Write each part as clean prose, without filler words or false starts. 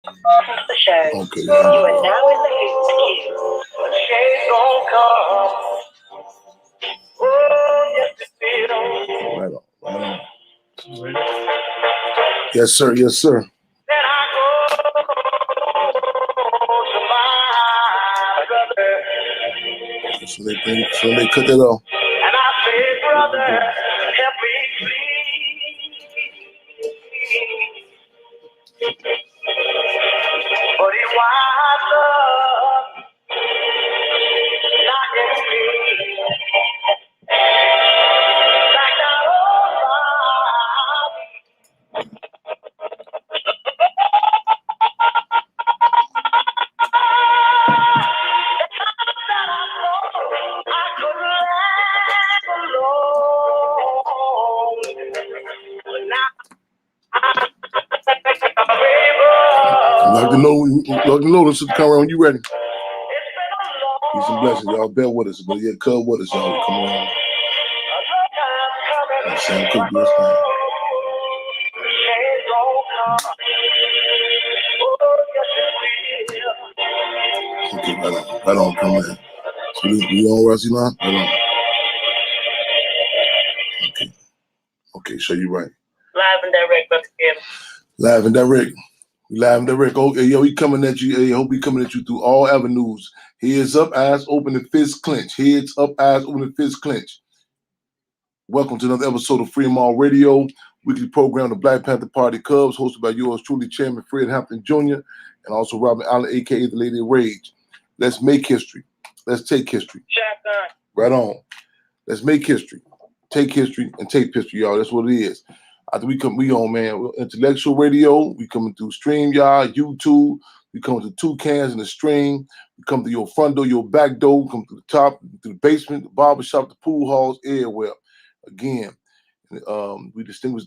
The show. Okay. You are now in the queue. Change gon' come. Oh, yes, it will. Right on. Right on. Yes, sir. Yes, sir. Then I go to my brother. So they cut that off. And I say, brother, help me please. But he winds up knocking me back down on my feet. Lock the notice to come around. You ready? Peace and blessings, y'all. Bear with us, but yeah, cub with us, y'all. Come on. Sam Cook do his thing. Okay, right on, come in. So we on, Rusty line? Right on. Okay, show you right. Live and direct, Brother Kim. Live and direct. Live and direct. Okay, yo, he coming at you. Hey, hope he coming at you through all avenues. Heads up, eyes open, and fist clench. Heads up, eyes open, and fist clench. Welcome to another episode of Freedom All Radio, weekly program, the Black Panther Party Cubs, hosted by yours truly, Chairman Fred Hampton Jr., and also Robin Allen, a.k.a. the Lady of Rage. Let's make history. Let's take history. Shotgun. Right on. Let's make history. Take history and take history, y'all. That's what it is. After we on, man. We're intellectual radio. We coming through StreamYard, YouTube. We coming to two cans in the stream. We come to your front door, your back door. We come to the top, to the basement, the barbershop, the pool halls, everywhere. Again, we do distinguish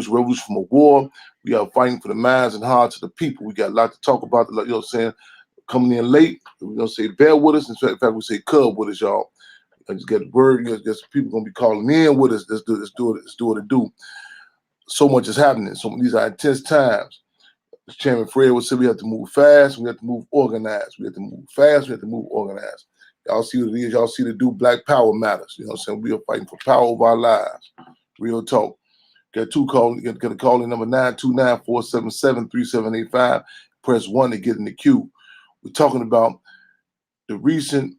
revolution from a war. We are fighting for the minds and hearts of the people. We got a lot to talk about. You know what I'm saying? Coming in late, we're gonna say bear with us. In fact, we say cub with us, y'all. I just got the word. There's people gonna be calling in with us. Let's do what it do. So much is happening. So these are intense times. As Chairman Fred would say, we have to move fast. We have to move organized. We have to move fast. We have to move organized. Y'all see what it is. Y'all see the do Black Power matters. You know what I'm saying? We are fighting for power over our lives. Real talk. Got two calls. Got a call in number 929-477-3785. Press 1 to get in the queue. We're talking about the recent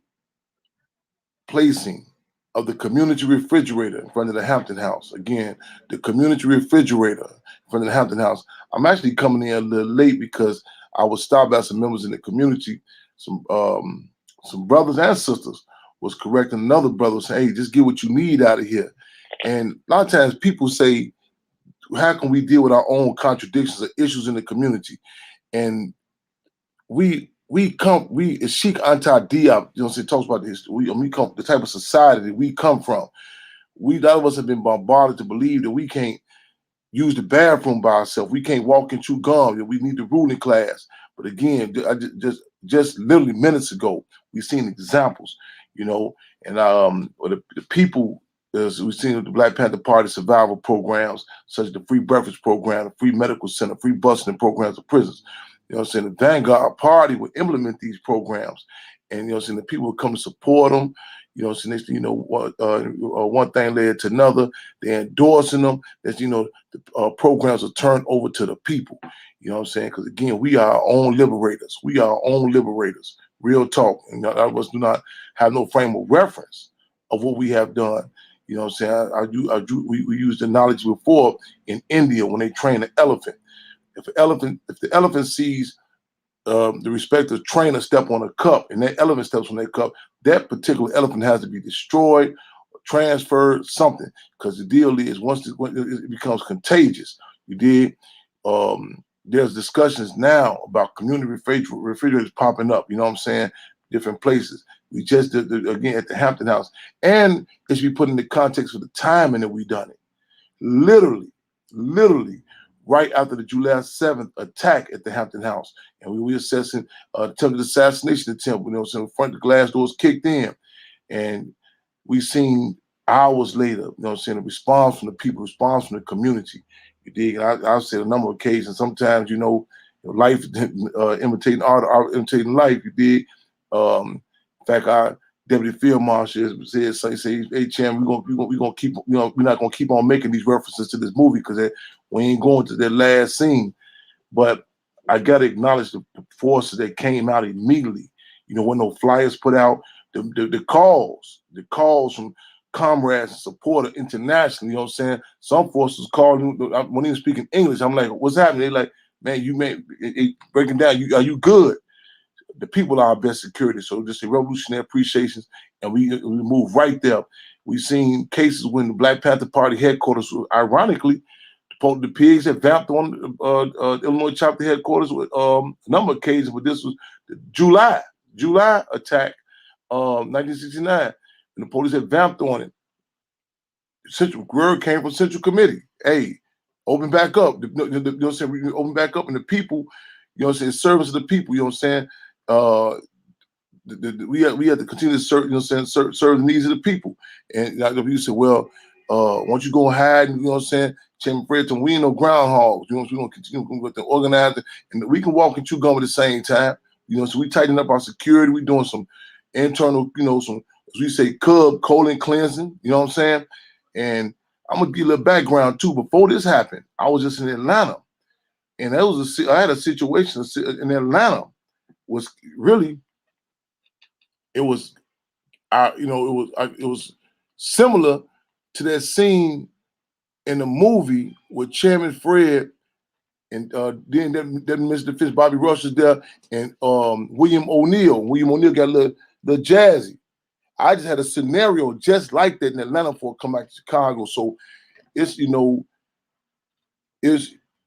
placing of the community refrigerator in front of the Hampton House. Again, the community refrigerator in front of the Hampton House. I'm actually coming in a little late because I was stopped by some members in the community, some brothers and sisters was correcting another brother saying, hey, just get what you need out of here. And a lot of times people say, how can we deal with our own contradictions or issues in the community? And we as Sheikh Anta Diop, you know, talks about this. We come the type of society that we come from. A lot of us have been bombarded to believe that we can't use the bathroom by ourselves. We can't walk and chew gum. That we need the ruling class. But again, I just literally minutes ago, we've seen examples, you know, and the people. We've seen the Black Panther Party survival programs, such as the free breakfast program, the free medical center, free busing programs of prisons. You know what I'm saying? The Vanguard Party would implement these programs. And, you know what I'm saying, the people would come to support them. You know what I'm saying? Next thing you know, one thing led to another. They're endorsing them. That's, you know, the programs are turned over to the people. You know what I'm saying? Because, again, we are our own liberators. We are our own liberators. Real talk. And a lot of us do not have no frame of reference of what we have done. You know what I'm saying? We used the knowledge before in India when they train an elephant. If the elephant sees the respective trainer step on a cup and that elephant steps on that cup, that particular elephant has to be destroyed or transferred, something. Because the deal is once it becomes contagious, you did. There's discussions now about community refrigerators popping up. You know what I'm saying? Different places. We just did again at the Hampton House, and it should be put in the context of the timing that we done it. Literally right after the July 7th attack at the Hampton House. And we were assessing attempted assassination attempt. You know, so in front of the glass doors kicked in. And we seen hours later, you know what I'm saying, a response from the people, response from the community. You dig? And I've said a number of occasions, sometimes, you know, Life imitating art imitating life. You did. In fact, our deputy field marshal say, "Hey, Chairman, we gonna keep, we're not gonna keep on making these references to this movie because we ain't going to that last scene." But I gotta acknowledge the forces that came out immediately. When no flyers put out, the calls from comrades and supporters internationally. You know what I'm saying? Some forces called when he was speaking English. I'm like, "What's happening?" They like, "Man, you breaking down. Are you good?" The people are our best security. So just a revolutionary appreciations, and we move right there. We've seen cases when the Black Panther Party headquarters, ironically, the pigs had vamped on Illinois chapter headquarters with a number of occasions, but this was the July attack, 1969, and the police had vamped on it. Central word came from Central Committee. Hey, open back up. You know what I'm saying? Open back up, and the people, you know what I'm saying, service of the people. You know what I'm saying? We have to continue to serve, you know what I'm saying, serve the needs of the people. And like you said, well, once you go hide, you know what I'm saying, Chairman Fred, we ain't no groundhogs. We're gonna continue with the organizing, and we can walk and chew gum at the same time. So we tighten up our security. We doing some internal, some, as we say, colon cleansing. You know what I'm saying? And I'm gonna give you a little background too. Before this happened, I was just in Atlanta, and I had a situation in Atlanta. Was really, it was, it was similar to that scene in the movie with Chairman Fred and then Mr. Fish, Bobby Rush is there, and William O'Neill. William O'Neill got a little jazzy. I just had a scenario just like that in Atlanta before I come back to Chicago. So it's and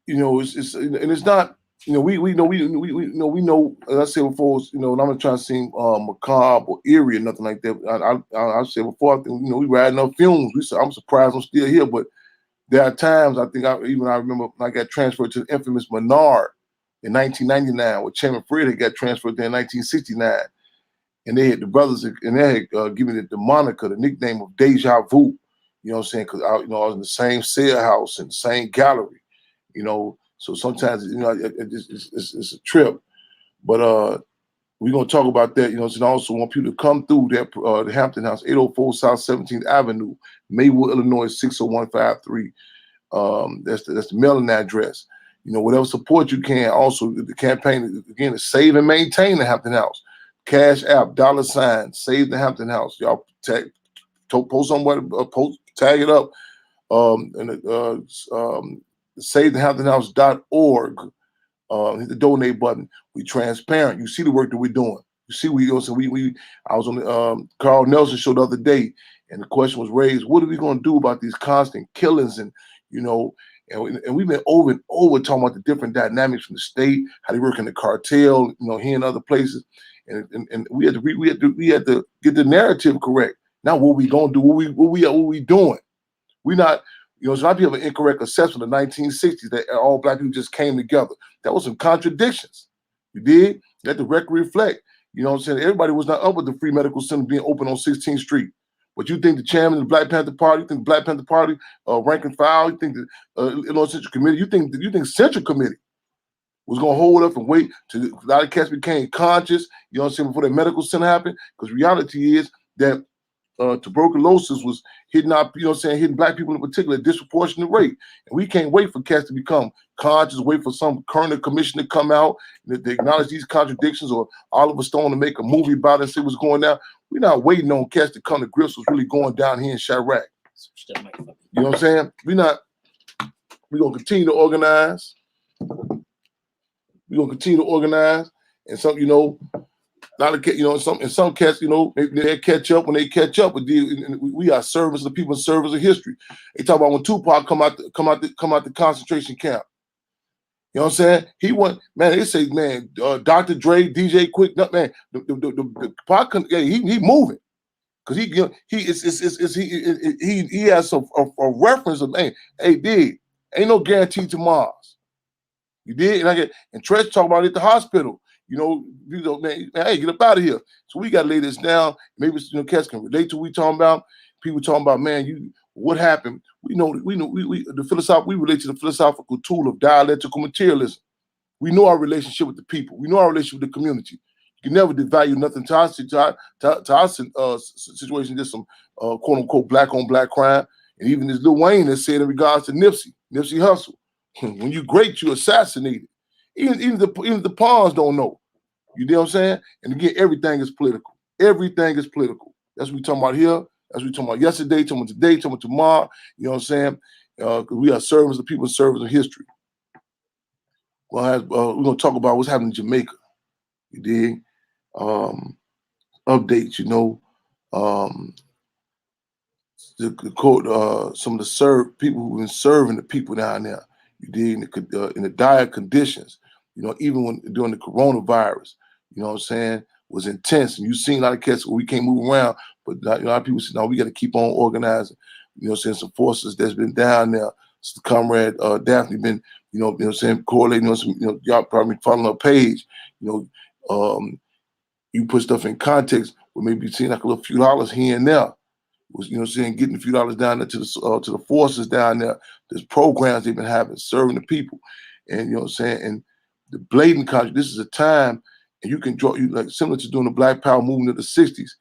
it's not. We know. As I said before, and I'm not trying to seem macabre or eerie or nothing like that. I said before, I think we riding up fumes. I'm surprised I'm still here, but there are times I think I remember when I got transferred to the infamous Menard in 1999, where Chairman Fred had got transferred there in 1969, and they had the brothers, and they had given it the moniker, the nickname of Deja Vu. You know what I'm saying? Because I was in the same cell house and the same gallery. So sometimes it's a trip, but we're gonna talk about that. And I also want people to come through that the Hampton House, 804 South 17th Avenue, Maywood, Illinois 60153. That's the mailing address. Whatever support you can. Also, the campaign again is Save and Maintain the Hampton House. Cash App, $ Save the Hampton House. Y'all post somewhere, tag it up. SaveTheHamptonHouse.org. Hit the donate button. We transparent. You see the work that we're doing. You see, I was on the Carl Nelson show the other day, and the question was raised: what are we going to do about these constant killings? And and we've been over and over talking about the different dynamics from the state, how they work in the cartel, here and other places, and we had to get the narrative correct. Now, what we gonna do? What we doing? We not. So a lot of people have an incorrect assessment of the 1960s that all Black people just came together. That was some contradictions. You did? You had to reflect. You know what I'm saying? Everybody was not up with the free medical center being open on 16th Street. But you think the chairman of the Black Panther Party, you think the Black Panther Party, rank and file, you think the Illinois Central Committee, you think Central Committee was going to hold up and wait till a lot of cats became conscious, you know what I'm saying, before the medical center happened? Because reality is that tuberculosis was hitting hitting Black people in particular at a disproportionate rate. And we can't wait for cats to become conscious, wait for some current commission to come out and to acknowledge these contradictions, or Oliver Stone to make a movie about it and see what's going down. We're not waiting on cats to come to grips what's really going down here in Chirac. You know what I'm saying? We're going to continue to organize. We're going to continue to organize. And some, some cats, they catch up when they catch up. But we are servants of the people, servants of history. They talk about when Tupac come out the concentration camp. You know what I'm saying? He went, man. They say, man, Dr. Dre, DJ Quick, man, the Pac, he moving because he has a reference of, man, hey, dig, ain't no guarantee to Mars. You did, and Tresh talk about it at the hospital. Man, hey, get up out of here. So we got to lay this down. Maybe cats can relate to what we talking about. People talking about, man, what happened? We relate to the philosophical tool of dialectical materialism. We know our relationship with the people. We know our relationship with the community. You can never devalue nothing to our situation. Just some quote unquote black on black crime. And even as Lil Wayne has said in regards to Nipsey Hussle, when you great, you assassinated. Even the pawns don't know. You know what I'm saying? And again, everything is political. Everything is political. That's what we talking about here. That's what we talking about yesterday, talking about today, talking about tomorrow. You know what I'm saying? Because we are servants of people, servants of history. Well, we're going to talk about what's happening in Jamaica. You dig? Updates, you know. The quote, some of the people who've been serving the people down there. You dig? In the dire conditions. You know, even during the coronavirus, you know what I'm saying, was intense. And you've seen a lot of cats where we can't move around, but a lot of people say, no, we got to keep on organizing. You know what I'm saying? Some forces that's been down there. So Comrade Daphne been, you know what I'm saying, correlating on some, you know, y'all probably following her page. You know, you put stuff in context where maybe seeing like a little few dollars here and there. Was, you know what I'm saying, getting a few dollars down there to the forces down there. There's programs they've been having, serving the people. And you know what I'm saying? And the blatant contract, this is a time, and you can draw, you like similar to doing the Black Power movement of the 60s.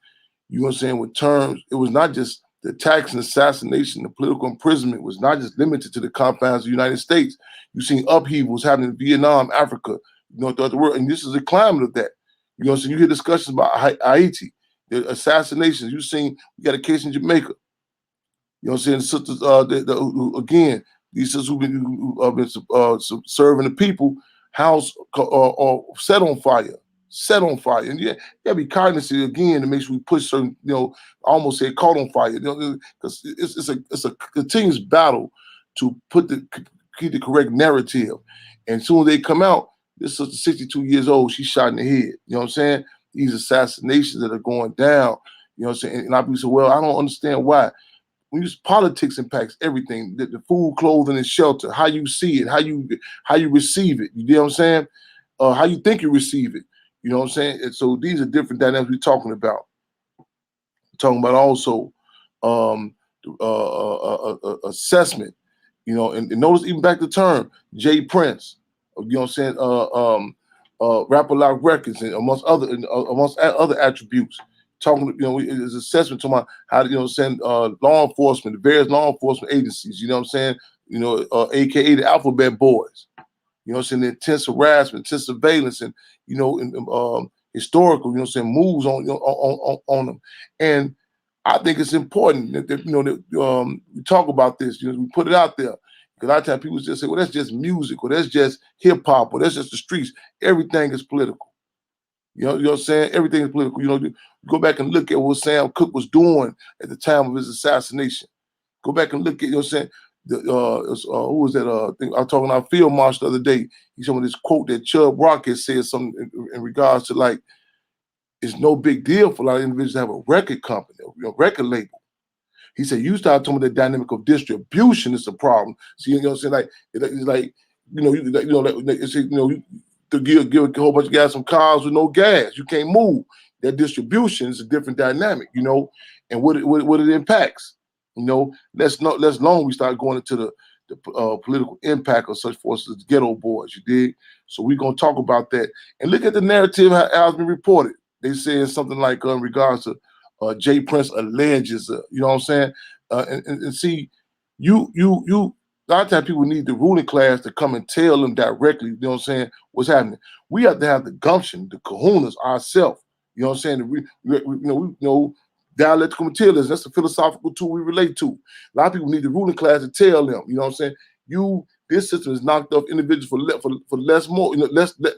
You know what I'm saying? With terms, it was not just the attacks and assassination, the political imprisonment was not just limited to the confines of the United States. You've seen upheavals happening in Vietnam, Africa, you know, throughout the world. And this is a climate of that. You know what I'm saying? You hear discussions about Haiti, the assassinations. You've seen, we got a case in Jamaica. You know what I'm saying? Sisters, again, these sisters who've been serving the people, house or set on fire. And yeah, gotta be cognizant again to make sure we push certain, you know, I almost say caught on fire, you know, because it's a continuous battle to keep the correct narrative. And soon as they come out, this sister 62 years old, she's shot in the head. You know what I'm saying? These assassinations that are going down, you know what I'm saying? And I be so, well, I don't understand why. When you politics impacts everything, the food, clothing, and shelter, how you see it, how you receive it. You know what I'm saying? How you think you receive it. You know what I'm saying? And so these are different dynamics we're talking about. We're talking about also assessment. You know, and notice even back to the term Jay Prince. You know what I'm saying? Rapper Lock Records, and amongst other attributes. Talking, you know, is assessment talking about how to, you know, send law enforcement, the various law enforcement agencies, you know what I'm saying? You know, AKA the alphabet boys. You know what I'm saying? The intense harassment, intense surveillance, and, you know, historical, you know what I'm saying, moves on, you know, on them. And I think it's important that you know, that we talk about this, you know, we put it out there. Because a lot of times people just say, well, that's just music, or that's just hip hop, or that's just the streets. Everything is political. You know what I'm saying? Everything is political. You know, you go back and look at what Sam Cooke was doing at the time of his assassination. Go back and look at, you know what I'm saying? Who was that? I think I was talking about Field Marshal the other day. He showed me this quote that Chubb Rocket said something in regards to, like, it's no big deal for a lot of individuals to have a record company, a record label. He said, you start talking about the dynamic of distribution is the problem. See, you know what I'm saying? Like, it's like, you know, it's, you know, to give a whole bunch of guys some cars with no gas. You can't move. That distribution is a different dynamic, you know, and what it impacts. You know, less long we start going into the political impact of such forces as Ghetto Boys, you dig? So we're going to talk about that. And look at the narrative how it's been reported. They saying something like in regards to Jay Prince alleges, you know what I'm saying? And see, you a lot of times people need the ruling class to come and tell them directly, you know what I'm saying, what's happening. We have to have the gumption, the kahunas ourselves, you know what I'm saying? We know dialectical materialism, that's the philosophical tool we relate to. A lot of people need the ruling class to tell them, you know what I'm saying? This system has knocked off individuals for less, more, you know, less. You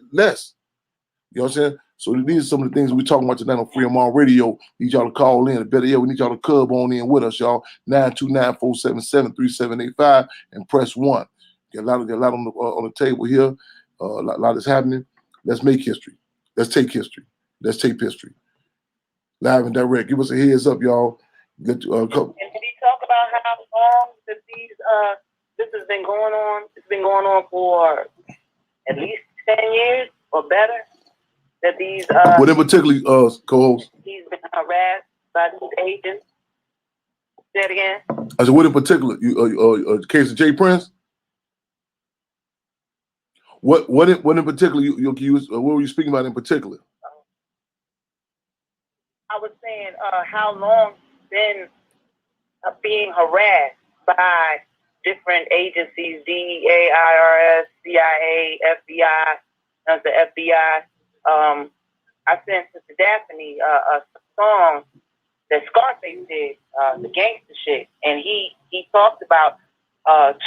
know what I'm saying? So these are some of the things we're talking about tonight on Freedom On Radio. Need y'all to call in. Better yet, we need y'all to cub on in with us, y'all. 929-477-3785 and press 1. Got a lot on the table here. A lot is happening. Let's make history. Let's take history. Let's take history. Live and direct. Give us a heads up, y'all. And did he talk about how long that this has been going on? It's been going on for at least 10 years or better. That these what in particular, co-host? He's been harassed by these agents. Say it again. I said, what in particular? The case of Jay Prince? What in particular what were you speaking about in particular? I was saying how long been being harassed by different agencies, DEA, IRS, CIA, FBI, the FBI. I sent Sister Daphne a song that Scarface did, the gangster shit, and he talked about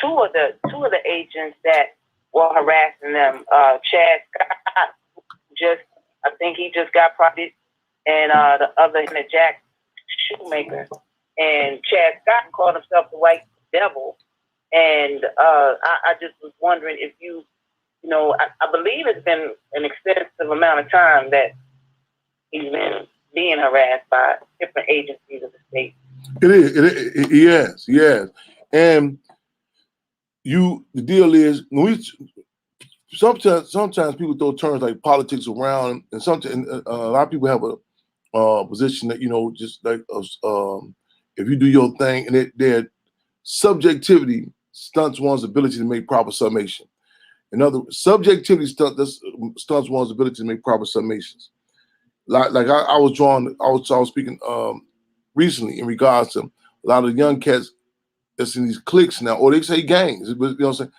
two of the agents that were harassing them. Chad Scott, I think he just got promoted, and the other Jack Shoemaker, and Chad Scott called himself the White Devil, and I just was wondering if you know, I believe it's been an extensive amount of time that he's been being harassed by different agencies of the state. It is. Yes. And the deal is, when sometimes people throw terms like politics around, and sometimes a lot of people have a position that, just like if you do your thing, and their subjectivity stunts one's ability to make proper summation. In other words, subjectivity stunts one's ability to make proper summations. Like I was speaking recently in regards to a lot of young cats that's in these cliques now, or they say gangs, what I'm saying,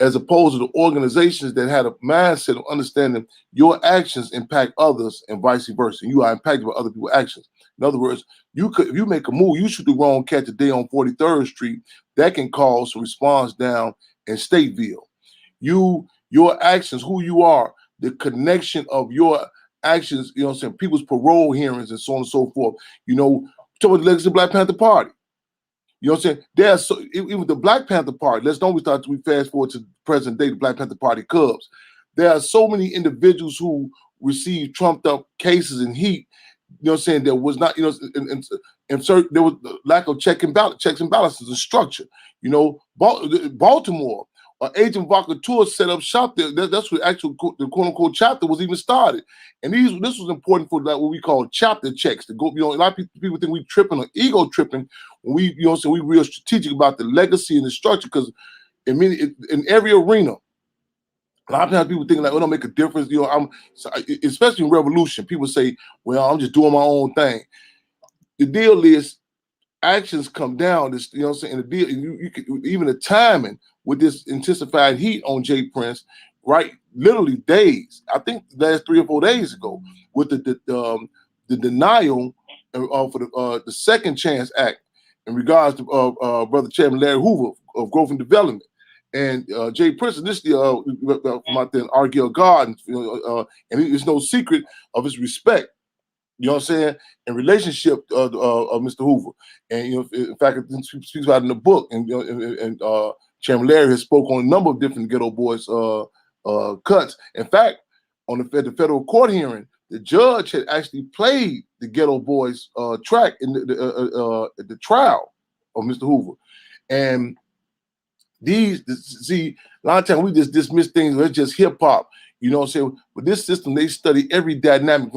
as opposed to the organizations that had a mindset of understanding your actions impact others and vice versa. And you are impacted by other people's actions. In other words, if you make a move, you shoot the wrong cat today on 43rd Street, that can cause a response down in Stateville. Your actions, who you are, the connection of your actions, people's parole hearings and so on and so forth. Talk about the legacy of the Black Panther Party. You know what I'm saying? Even the Black Panther Party, we fast forward to present day, the Black Panther Party Cubs. There are so many individuals who received trumped up cases and heat, that was not, there was lack of checks and balances and structure. Baltimore, Agent Vacateur set up shop there. That's what the quote unquote chapter was even started. And this was important for what we call chapter checks to go. A lot of people think we tripping or ego tripping when we, we real strategic about the legacy and the structure, because in every arena, a lot of times people think like, it don't make a difference. Especially in revolution, people say, well, I'm just doing my own thing. The deal is, actions come down. This, and the deal, you can, even the timing with this intensified heat on Jay Prince, right? Literally days. I think last 3 or 4 days ago, with the denial for the Second Chance Act in regards to Brother Chairman Larry Hoover of Growth and Development, and Jay Prince initially from out there in Argyle Gardens, and it's no secret of his respect. You know what I'm saying? In relationship of Mr. Hoover, and in fact, it speaks about it in the book. And Chairman Larry has spoke on a number of different Ghetto Boys cuts. In fact, on the federal court hearing, the judge had actually played the Ghetto Boys track in the trial of Mr. Hoover. And a lot of times we just dismiss things. It's just hip hop. You know what I'm saying? With this system, they study every dynamic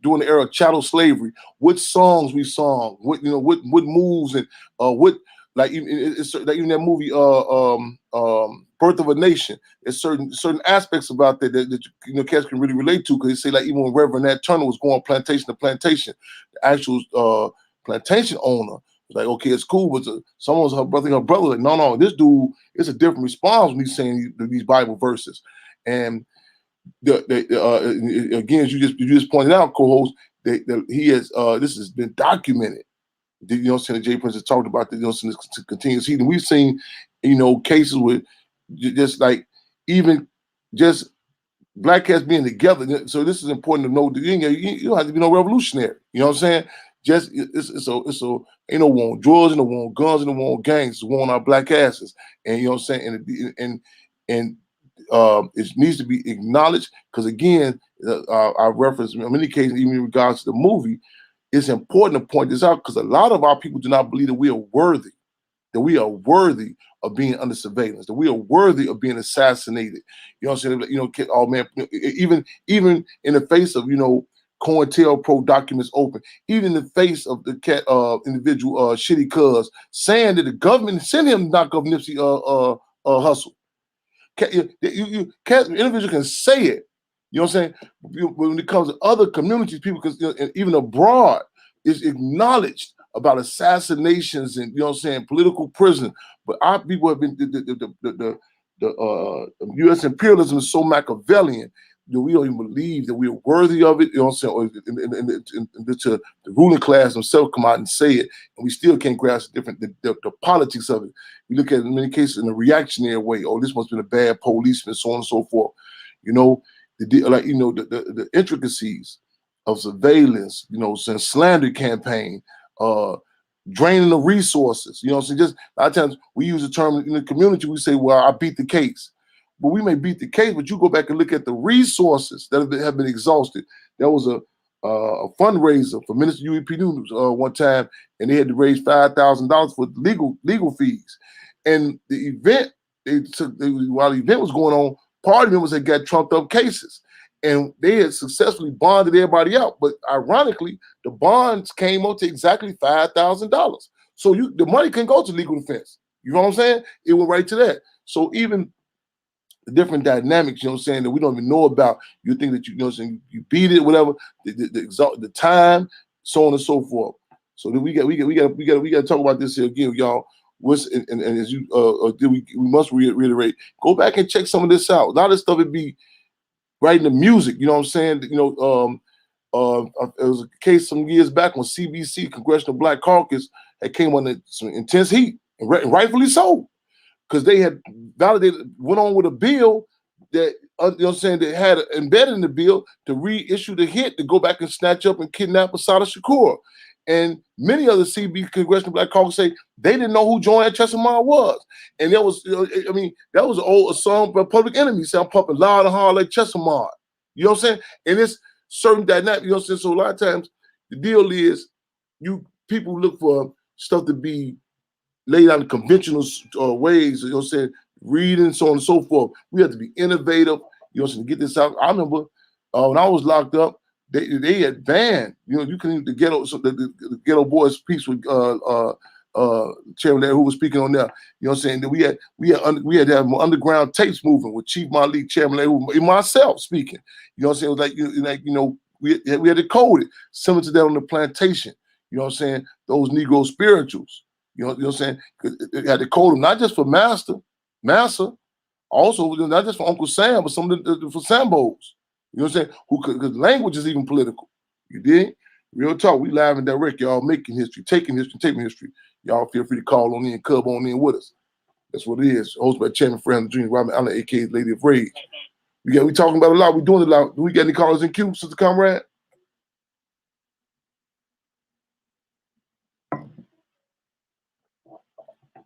during the era of chattel slavery. What songs we sung, what moves, and what, like even that movie Birth of a Nation. There's certain aspects about that cats can really relate to, because they say, like, even when Reverend Nat Turner was going plantation to plantation, the actual plantation owner was like, okay, it's cool, but someone's her brother, like, no, this dude, it's a different response when he's saying these Bible verses. And again, as you just pointed out, co-host, that he has this has been documented. Senator Jay Prince has talked about this, to continuous heat, and we've seen, cases with just like even just black cats being together. So this is important to know that you don't have to be no revolutionary. You know what I'm saying? Just it's ain't no war on drugs, no war on guns, no war on gangs. It's war on our black asses. And you know what I'm saying? And it needs to be acknowledged, because again, I reference in many cases, even in regards to the movie, it's important to point this out, because a lot of our people do not believe that we are worthy of being under surveillance, that we are worthy of being assassinated. You know what I'm saying? Oh man, even in the face of COINTELPRO documents open, even in the face of the individual Shitty Cuz saying that the government sent him to knock off Nipsey Hussle. Individual can say it. You know what I'm saying? When it comes to other communities, people, because even abroad, is acknowledged about assassinations and, you know what I'm saying, political prison. But our people have been the U.S. imperialism is so Machiavellian that we don't even believe that we're worthy of it. You know what I'm saying? Or the ruling class themselves come out and say it, and we still can't grasp the politics of it. We look at it in many cases in a reactionary way. Oh, this must have been a bad policeman, so on and so forth. You know, the intricacies of surveillance, you know, since slander campaign, draining the resources. You know what I'm saying? Just a lot of times we use the term in the community, we say, well, I beat the case. But we may beat the case, but you go back and look at the resources that have been exhausted. There was a fundraiser for Minister UEP News one time, and they had to raise $5,000 for legal fees. And the event, while the event was going on, party members had got trumped up cases. And they had successfully bonded everybody out. But ironically, the bonds came up to exactly $5,000. So the money can go to legal defense. You know what I'm saying? It went right to that. So even the different dynamics, you know what I'm saying, that we don't even know about, you think that you know what I'm saying, you beat it, whatever, the time, so on and so forth. So then we got to talk about this here again, y'all. And as you we must reiterate, go back and check some of this out. A lot of stuff would be right in the music, you know what I'm saying? You know, it was a case some years back when CBC, Congressional Black Caucus, had came under some intense heat, and rightfully so, because they had went on with a bill that, you know what I'm saying, that had embedded in the bill to reissue the hit to go back and snatch up and kidnap Assata Shakur. And many other CB Congressional Black Caucus say they didn't know who Joanne Chesimard was. And there was, I mean, that was a song by Public Enemy, saying, I'm pumping loud and hard like Chesimard. You know what I'm saying? And it's certain dynamic, you know what I'm saying? So a lot of times the deal is people look for stuff to be laid out in conventional ways, you know what I'm saying, reading, so on and so forth. We have to be innovative, you know what I'm saying, to get this out. I remember when I was locked up, they had banned, you know, you can the ghetto, so the Ghetto Boys piece with Chairman who was speaking on there, you know what I'm saying, that we had to have underground tapes moving with Chief Malik, Chairman and myself speaking. You know what I'm saying? It was like we had to code it, similar to that on the plantation. You know what I'm saying? Those Negro spirituals. You know what I'm saying? It had to code them, not just for Massa, also not just for Uncle Sam, but some of for Sambos. You know what I'm saying? Because language is even political. You dig? Real talk. We live and direct, y'all, making history, taking history. Y'all feel free to call on in, cub on in with us. That's what it is. Hosted by Chairman Fred Hampton Jr. Robert Allen, aka Lady of Rage. We talking about a lot. We doing a lot. Do we got any callers in queue, Sister Comrade?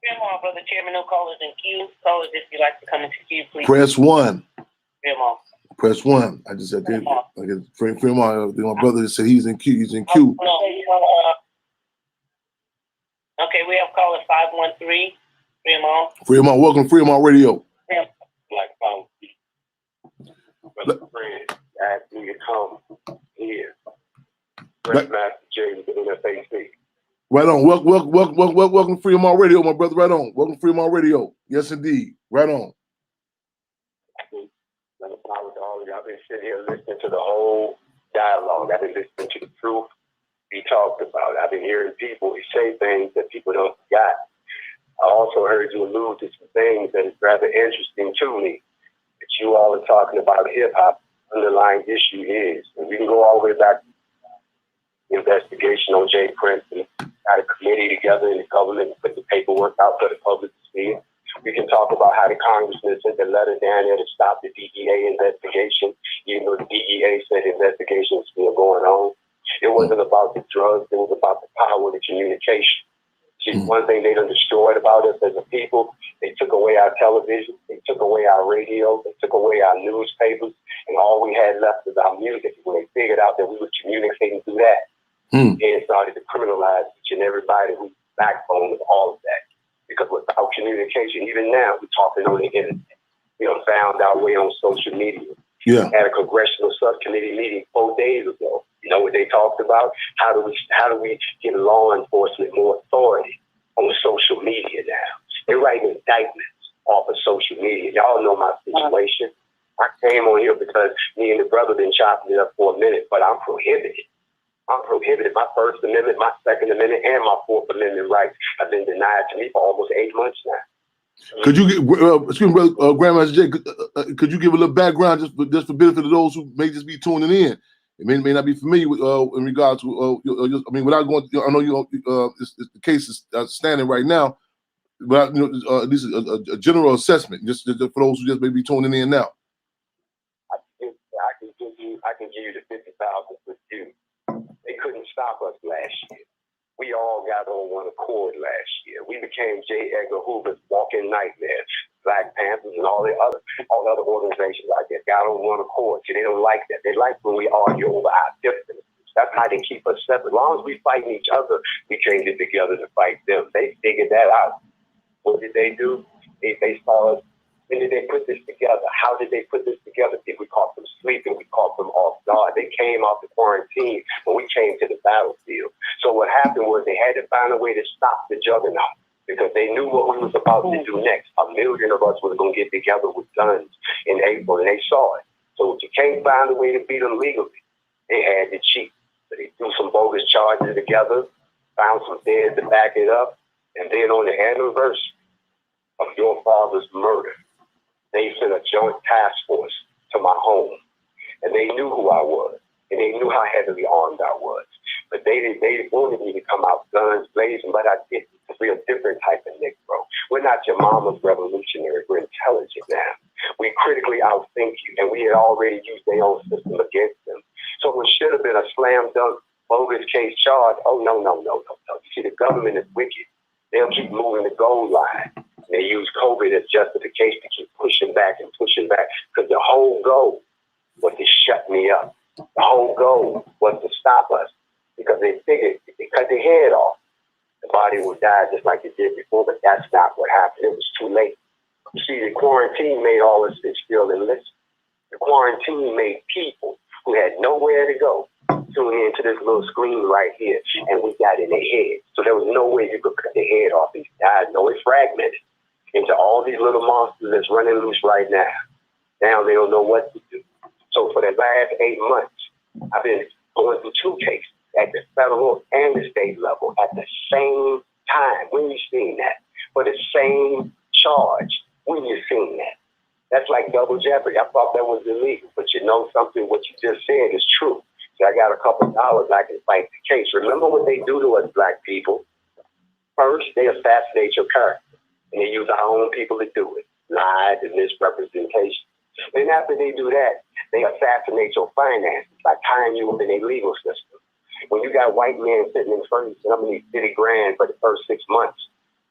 Grandma, Brother Chairman, no callers in queue. Callers, if you'd like to come into queue, please. Press 1. Grandma. Press 1. I just said, Fremont, my brother said he's in queue. He's in queue. Okay, we have caller 513. Fremont. Fremont, welcome to Fremont Radio. Black Fountain. Brother Fred asked me to come here. Fred Master J with the NFAC. Right on. Welcome to Fremont Radio, my brother. Right on. Welcome to Fremont Radio. Yes, indeed. Right on. I've been sitting here listening to the whole dialogue. I've been listening to the truth be talked about. I've been hearing people say things that people don't forget. I also heard you allude to some things that is rather interesting to me. That you all are talking about hip-hop. Underlying issue is, and we can go all the way back to the investigation on Jay Prince and got a committee together in the government and put the paperwork out for the public to see. We can talk about how the congressman sent a letter down there to stop the DEA investigation, even though the DEA said the investigation is still going on. It wasn't about the drugs, it was about the power of the communication. See, one thing they done destroyed about us as a people, they took away our television, they took away our radio, they took away our newspapers, and all we had left was our music. When they figured out that we were communicating through that, they started to criminalize each and everybody who's the backbone of all of that. Because without communication, even now, we're talking on the internet. We done found our way on social media. Yeah. At a congressional subcommittee meeting 4 days ago. You know what they talked about? How do we get law enforcement more authority on social media now? They're writing indictments off of social media. Y'all know my situation. I came on here because me and the brother been chopping it up for a minute, but I'm prohibited. I'm prohibited. My First Amendment, my Second Amendment, and my Fourth Amendment rights have been denied to me for almost 8 months now. Could you give, excuse me, Grandmaster Jay, could you give a little background just for benefit of those who may just be tuning in? It may not be familiar with in regards to I mean, without going, I know the case is standing right now, but at least a general assessment, just for those who just may be tuning in now. I can give you the 50,000 for you. They couldn't stop us last year. We all got on one accord last year. We became J. Edgar Hoover's walking nightmares. Black Panthers and all the other organizations out there got on one accord. See, they don't like that. They like when we argue over our differences. That's how they keep us separate. As long as we fighting each other, we can't get together to fight them. They figured that out. What did they do? They saw us. When did they put this together? How did they put this together? Did we caught them sleeping? We caught them off guard. They came off the quarantine when we came to the battlefield. So what happened was they had to find a way to stop the juggernaut because they knew what we was about to do next. 1 million of us was going to get together with guns in April, and they saw it. So if you can't find a way to beat them legally, they had to cheat. So they threw some bogus charges together, found some feds to back it up, and then on the anniversary of your father's murder, they sent a joint task force to my home, and they knew who I was, and they knew how heavily armed I was. But they wanted me to come out guns blazing, but I didn't. We're a different type of Negro. We're not your mama's revolutionary. We're intelligent now. We critically outthink you, and we had already used their own system against them. So it should have been a slam dunk bogus case charge. Oh, no. You see, the government is wicked. They'll keep moving the goal line. They use COVID as justification to keep pushing back because the whole goal was to shut me up. The whole goal was to stop us because they figured if they cut their head off, the body would die just like it did before, but that's not what happened. It was too late. You see, the quarantine made all us sit still and listen. The quarantine made people who had nowhere to go tune into this little screen right here, and we got in their head. So there was no way you could cut their head off. These guys know it's fragmented into all these little monsters that's running loose right now. Now they don't know what to do. So for the last 8 months, I've been going through 2 cases at the federal and the state level at the same time. When you seen that? For the same charge. When you seen that? That's like double jeopardy. I thought that was illegal, but you know something, what you just said is true. So I got a couple of dollars, I can fight the case. Remember what they do to us black people? First, they assassinate your character. And they use our own people to do it. Lies and misrepresentation. Then after they do that, they assassinate your finances by tying you up in a legal system. When you got white men sitting in front and I'm going to need $50,000 for the first 6 months,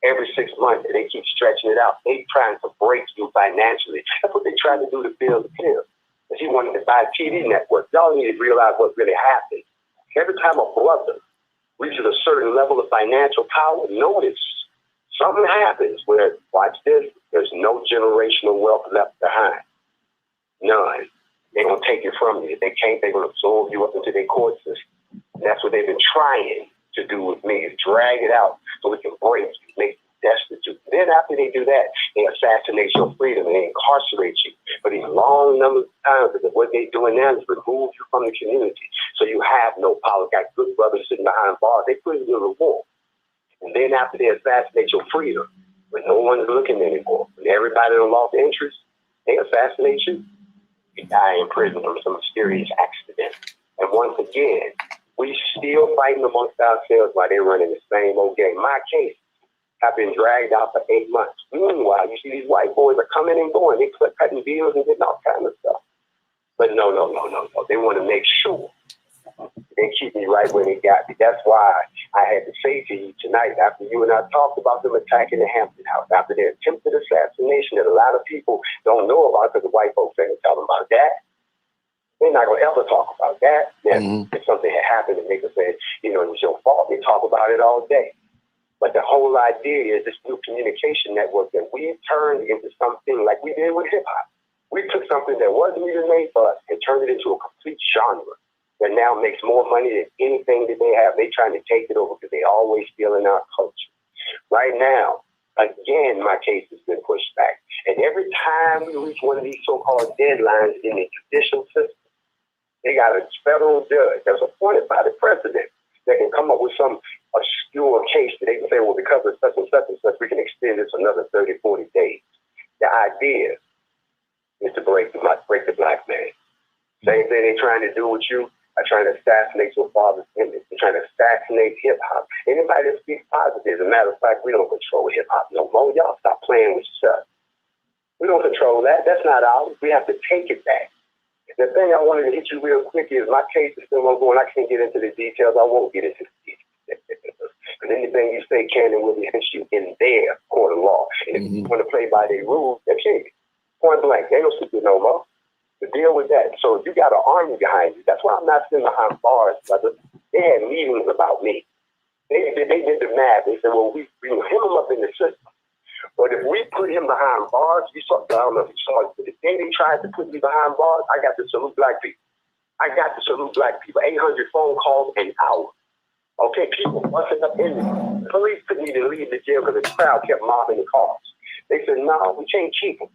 every 6 months, they keep stretching it out. They trying to break you financially. That's what they tried to do to Bill the Pill. If he wanted to buy a TV network, y'all need to realize what really happened. Every time a brother reaches a certain level of financial power, notice something happens where, watch this, there's no generational wealth left behind. None. They're going to take it from you. If they can't, they're going to absorb you up into their court system. And that's what they've been trying to do with me, is drag it out so we can break you, make you destitute. Then after they do that, they assassinate your freedom and they incarcerate you for these long numbers of times, because what they're doing now is remove you from the community. So you have no power. Got good brothers sitting behind bars. They put you in a war. And then after they assassinate your freedom, when no one's looking anymore, when everybody done lost interest, they assassinate you. You die in prison from some mysterious accident. And once again, we still fighting amongst ourselves while they're running the same old game. My case have been dragged out for 8 months. Meanwhile, you see these white boys are coming and going. They cutting deals and getting all kind of stuff. But no. They want to make sure they keep me right where they got me. That's why I had to say to you tonight, after you and I talked about them attacking the Hampton House, after their attempted assassination that a lot of people don't know about because the white folks ain't tell them about that. They're not going to ever talk about that. Then if something had happened and they could say, it was your fault, they talk about it all day. But the whole idea is this new communication network that we turned into something like we did with hip-hop. We took something that wasn't even made for us and turned it into a complete genre that now makes more money than anything that they have. They're trying to take it over because they always stealing our culture. Right now, again, my case has been pushed back. time we reach one of these so-called deadlines in the judicial system, they got a federal judge that's appointed by the president that can come up with some obscure case that they can say, well, because of such and such and such, we can extend this another 30, 40 days. The idea is to break the black man. Same thing they're trying to do with you. Are trying to assassinate your father's image. They're trying to assassinate hip-hop. Anybody that speaks positive, as a matter of fact, we don't control hip-hop no more. Y'all stop playing with yourself. We don't control that. That's not ours. We have to take it back. The thing I wanted to hit you real quick is my case is still ongoing. I can't get into the details. I won't get into the details. Because anything you say can and will be against you in their court of law. And if you want to play by their rules, they're king. Point blank. They don't speak no more. To deal with that. So you got an army behind you. That's why I'm not sitting behind bars, brother. They had meetings about me. They did the math. They said, well, we can him up in the system. But if we put him behind bars, I don't know if you saw it, but the day they tried to put me behind bars, I got to salute black people. 800 phone calls an hour. Okay, people busting up in me. The police couldn't even leave the jail because the crowd kept mobbing the cars. They said, no, we can't keep them.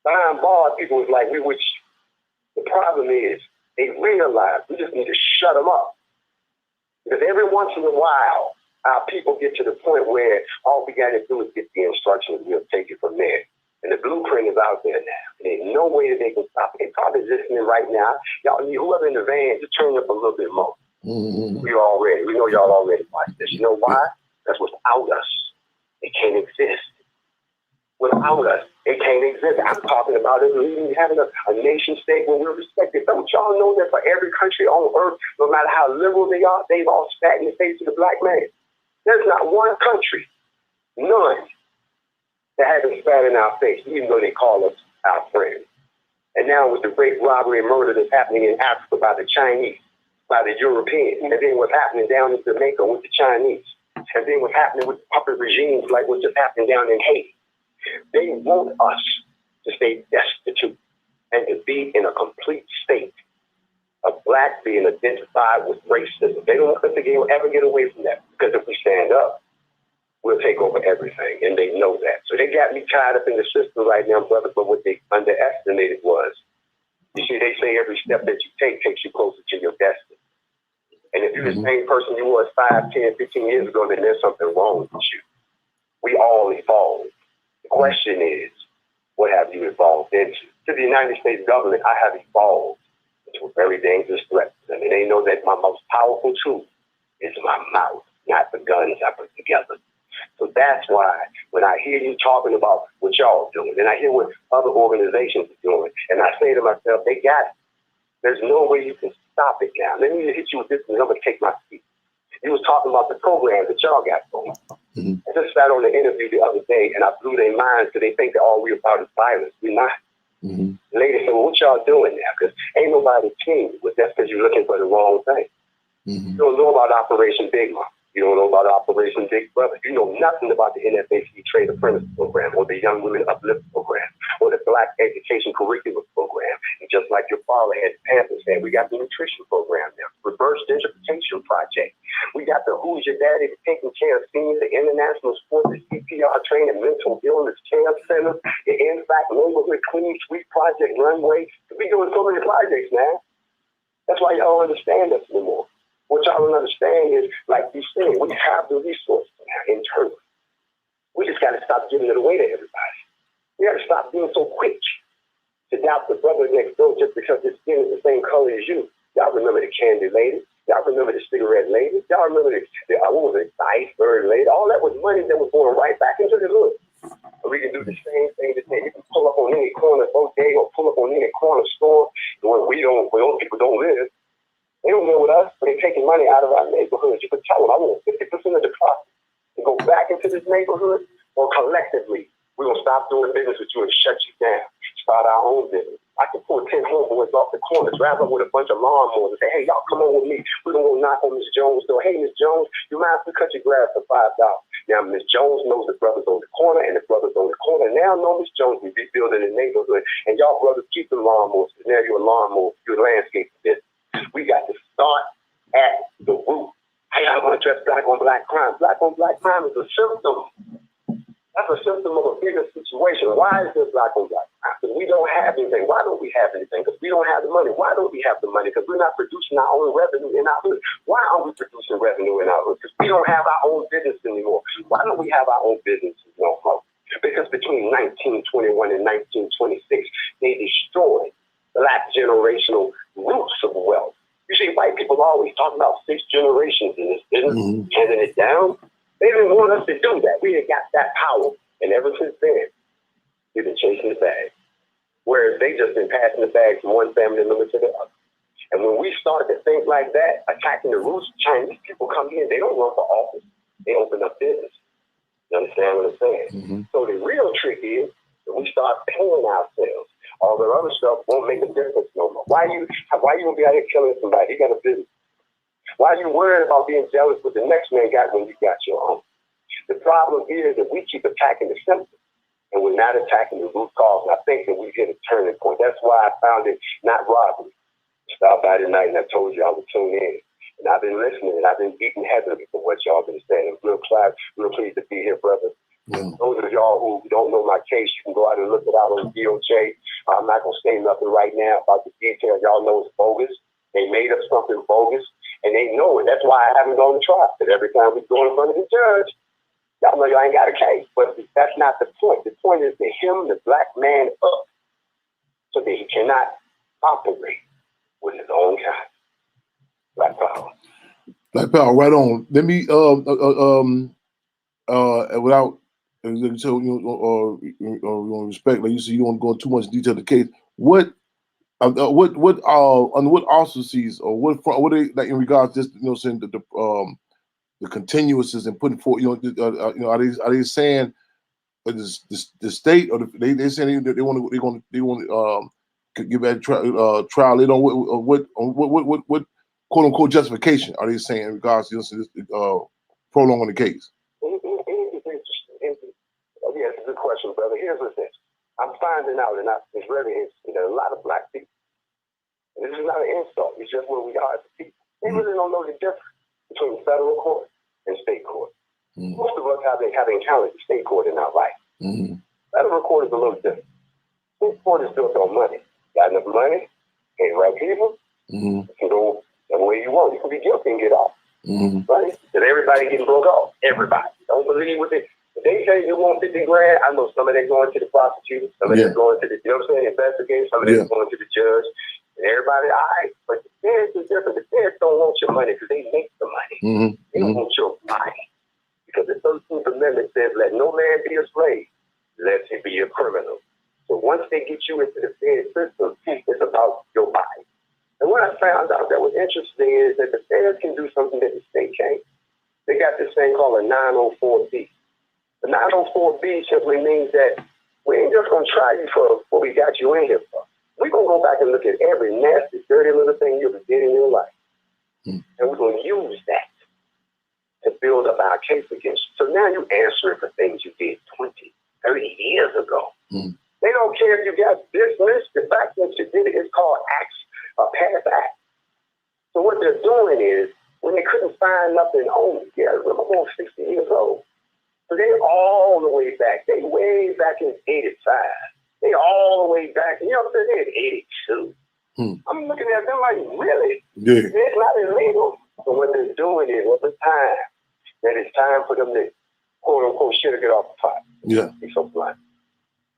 Behind bars, people was like, the problem is, they realize we just need to shut them up. Because every once in a while, our people get to the point where all we got to do is get the instructions, we'll take it from there. And the blueprint is out there now. There's no way that they can stop it. They probably listening right now. Y'all, whoever in the van, just turn up a little bit more. We know y'all already watch this. You know why? That's without us. It can't exist. Without us, it can't exist. I'm talking about it having a nation state where we're respected. Don't y'all know that for every country on earth, no matter how liberal they are, they've all spat in the face of the black man. There's not one country, none, that hasn't spat in our face, even though they call us our friends. And now with the great robbery and murder that's happening in Africa by the Chinese, by the Europeans, and then what's happening down in Jamaica with the Chinese, and then what's happening with puppet regimes like what's just happening down in Haiti. They want us to stay destitute and to be in a complete state of black being identified with racism. They don't want us to ever get away from that, because if we stand up, we'll take over everything, and they know that. So they got me tied up in the system right now, brother, but what they underestimated was, you see, they say every step that you take takes you closer to your destiny. And if you're the same person you was 5, 10, 15 years ago, then there's something wrong with you. We all evolve. The question is, what have you evolved into? To the United States government, I have evolved into a very dangerous threat to them. And they know that my most powerful tool is my mouth, not the guns I put together. So that's why when I hear you talking about what y'all doing, and I hear what other organizations are doing, and I say to myself, they got it. There's no way you can stop it now. Let me hit you with this, and I'm going to take my seat. You was talking about the program that y'all got going. I just sat on the interview the other day, and I blew their minds because they think that all we're about is violence. We're not. The lady said, well, what y'all doing now? Because ain't nobody team you. But that's because you're looking for the wrong thing. You don't know about Operation Big Mom. You don't know about Operation Big Brother. You know nothing about the NFAC Trade Apprentice Program or the Young Women Uplift Program or the Black Education Curriculum Program. And just like your father had Panther said, we got the nutrition program now, reverse gentrification project. We got the Who's Your Daddy Taking Care of Seniors, the International Sports, the CPR Training, Mental Illness Care Center, the In-Fact Neighborhood Clean Sweep Project, Runway. We doing so many projects now. That's why y'all don't understand us anymore. What y'all don't understand is, like you said, we have the resources now internally. We just got to stop giving it away to everybody. We got to stop being so quick to doubt the brother next door just because his skin is the same color as you. Y'all remember the candy lady? Y'all remember the cigarette lady? Y'all remember the what was it, the iceberg lady? All that was money that was going right back into the hood. We can do the same thing today. You can pull up on any corner bodega or pull up on any corner store where where people don't live. They don't live with us, but they're taking money out of our neighborhoods. You could tell them, I want 50% of the profit to go back into this neighborhood, or collectively, we're going to stop doing business with you and shut you down. Start our own business. I can pull 10 homeboys off the corner, drive up with a bunch of lawnmowers and say, hey, y'all come on with me. We're going to go knock on Miss Jones' door. Hey, Miss Jones, you mind if we cut your grass for $5? Now, Miss Jones knows the brothers on the corner, and the brothers on the corner now know Miss Jones. We rebuilding the neighborhood, and y'all brothers keep the lawnmowers. Now you're a lawnmower, you're a landscape business. We got to start at the root. How y'all going to address black on black crime? Black on black crime is a symptom. That's a symptom of a bigger situation. Why is there black on black? Because we don't have anything. Why don't we have anything? Because we don't have the money. Why don't we have the money? Because we're not producing our own revenue in our hood. Why aren't we producing revenue in our hood? Because we don't have our own business anymore. Why don't we have our own businesses no more? Because between 1921 and 1926, they destroyed black generational roots of wealth. You see, white people always talk about 6 generations in this business, handing it down. They didn't want us to do that. We had got that power. And ever since then, we've been chasing the bag. Whereas they just been passing the bag from one family member to the other. And when we start to think like that, attacking the roots, Chinese people come in, they don't run for office. They open up business. You understand what I'm saying? So the real trick is that we start paying ourselves. All the other stuff won't make a difference no more. Why you gonna be out here killing somebody? You got a business. Why are you worried about being jealous what the next man got when you got your own? The problem is that we keep attacking the symptoms and we're not attacking the root cause. And I think that we've hit a turning point. That's why I found it not robbery. Stop by tonight and I told you I would tune in. And I've been listening and I've been eating heavily for what y'all been saying. I'm real pleased to be here, brother. Those of y'all who don't know my case, you can go out and look it out on DOJ. I'm not going to say nothing right now about the details. Y'all know it's bogus. They made up something bogus. And they know it. That's why I haven't gone to trial. Because every time we go in front of the judge, y'all know y'all ain't got a case. But that's not the point. The point is to hem the black man up so that he cannot operate with his own kind. Black power. Black power, right on. Let me without respect, like you said, you don't go into too much detail of the case. What under what auspices or what are they, like in regards to this, saying the continuouses and putting forth, are they saying the state or they saying they want to give that trial? They don't what quote unquote justification are they saying in regards to this prolonging the case? Yes, it's a good question, brother. Here's the thing. I'm finding out, and it's very interesting, that a lot of black people, and this is not an insult, it's just where we are as a people, they really don't know the difference between federal court and state court. Most of us have encountered the state court in our life. Federal court is a little different. State court is built on money. Got enough money, pay the right people, you can go the way you want. You can be guilty and get off. Right? Because everybody getting broke off. Everybody. Don't believe with it. If they say you want 50 grand, I know some of them going to the prosecutor, some of them going to the, investigator, some of them going to the judge, and everybody, all right. But the feds is different. The feds don't want your money because they make the money. They don't want your money. Because the 13th Amendment says, let no man be a slave, lest he be a criminal. So once they get you into the fed system, it's about your body. And what I found out that was interesting is that the feds can do something that the state can't. They got this thing called a 904B. The 904B simply means that we ain't just going to try you for what we got you in here for. We're going to go back and look at every nasty, dirty little thing you ever did in your life. And we're going to use that to build up our case against you. So now you're answering for things you did 20, 30 years ago. They don't care if you got dismissed. The fact that you did it is called past act. So what they're doing is, when they couldn't find nothing on me, remember I'm 60 years old. So they're all the way back. They way back in 85. They all the way back. You know what I'm saying? They're in 82. I'm looking at them like, really? Yeah. It's not illegal. So what they're doing is, over time, that it's time for them to, quote unquote, shit or get off the pot. Yeah. It's so blunt.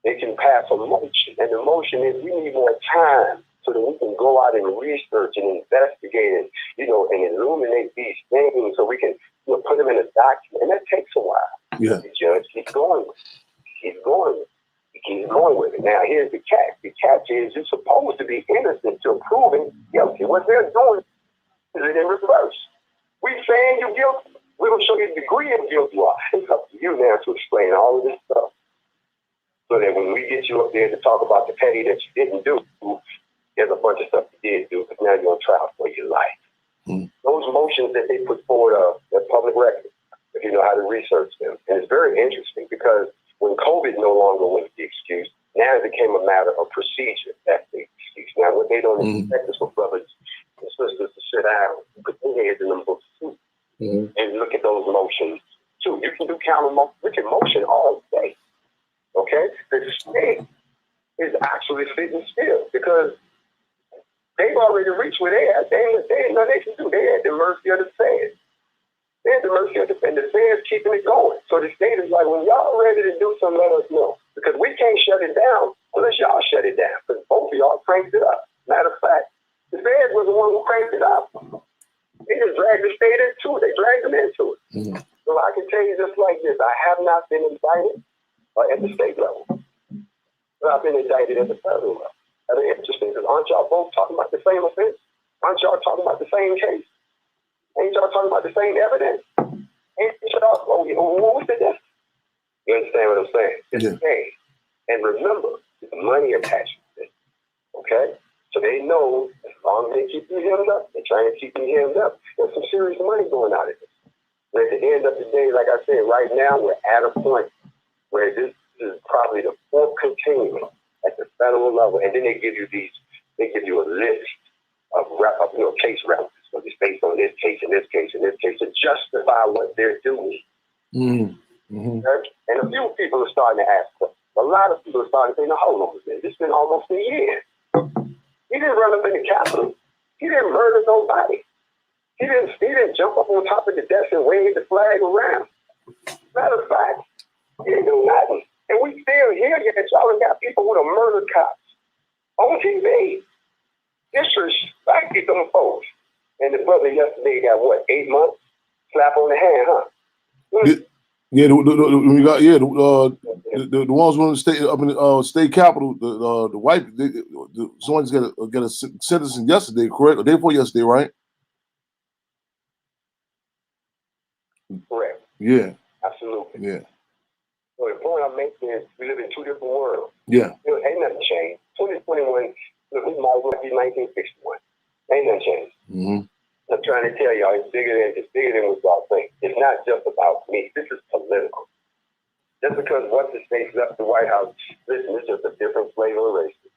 They can pass a motion. And the motion is, we need more time so that we can go out and research and investigate and, and illuminate these things so we can put them in a document. And that takes a while. Yeah. The judge keeps going with it. He keeps going with it. Now, here's the catch. The catch is you're supposed to be innocent till proven guilty. What they're doing is it in reverse. We saying you're guilty. We're going to show you the degree of guilt you are. It's up to you now to explain all of this stuff. So that when we get you up there to talk about the petty that you didn't do, there's a bunch of stuff you did do, because now you're on trial for your life. Those motions that they put forward they're public record, if you know how to research them. And it's very interesting because when COVID no longer was the excuse, now it became a matter of procedure. That's the excuse. Now, what they don't expect is for brothers and sisters to sit down, put their heads in them books too, and look at those motions too. You can do we can motion all day. is actually sitting still because they've already reached where they at. They ain't nothing they can do. They at the mercy of the Fed. They at the mercy of the Fed. The Fed's keeping it going. So the state is like, when y'all ready to do something, let us know. Because we can't shut it down unless y'all shut it down. Because both of y'all cranked it up. Matter of fact, the Fed was the one who cranked it up. They just dragged the state into it. They dragged them into it. Mm-hmm. So I can tell you just like this, I have not been indicted at the state level. But I've been indicted at the federal level. That's interesting, because aren't y'all both talking about the same offense? Aren't y'all talking about the same case? Ain't y'all talking about the same evidence? Ain't y'all, what's the difference? You understand what I'm saying? It's the same. And remember, there's money attached to this. Okay? So they know as long as they keep you hemmed up, they're trying to keep you hemmed up. There's some serious money going out of this. But at the end of the day, like I said, right now we're at a point where this is probably the fourth continuum at the federal level, and then they give you a list of case references. So it's based on this case and this case and this case to justify what they're doing. Mm-hmm. Okay? And a few people are starting to ask questions. A lot of people are starting to say, "No, hold on a minute. It's been almost a year. He didn't run up in the Capitol. He didn't murder nobody. He didn't jump up on top of the desk and wave the flag around. Matter of fact, he didn't do nothing. And we still hear that y'all got people who have murdered cops on TV. Disrespected them folks. And the brother yesterday got what, 8 months? Slap on the hand, huh? The ones who in the state up in the state capitol, the white, someone's got a sentencing yesterday, correct? Or day before yesterday, right? Correct. Yeah. Absolutely. Yeah. So the point I'm making is we live in two different worlds. Yeah. Ain't nothing changed. 2021, look, we might well be 1961. Ain't nothing changed. Mm-hmm. I'm trying to tell y'all, it's bigger than what y'all think. It's not just about me. This is political. Just because what's the state left the White House, listen, it's just a different flavor of racism.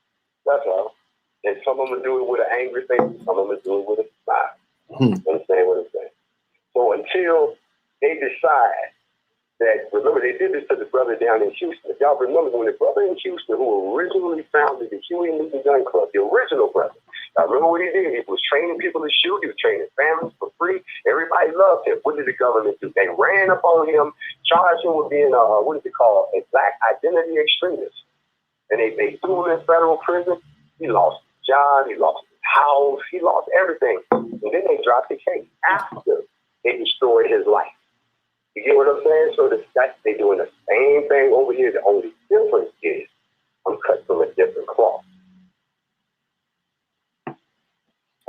That's all. And some of them will do it with an angry face, some of them will do it with a smile. You understand what I'm saying? So until they decide that, remember, they did this to the brother down in Houston. If y'all remember, when the brother in Houston, who originally founded the Huey Newton Gun Club, the original brother, I remember what he did. He was training people to shoot. He was training families for free. Everybody loved him. What did the government do? They ran up on him, charged him with being, what is it called, a black identity extremist. And they threw him in federal prison. He lost his job. He lost his house. He lost everything. And then they dropped the case after they destroyed his life. You get what I'm saying? So they're doing the same thing over here. The only difference is I'm cut from a different cloth. I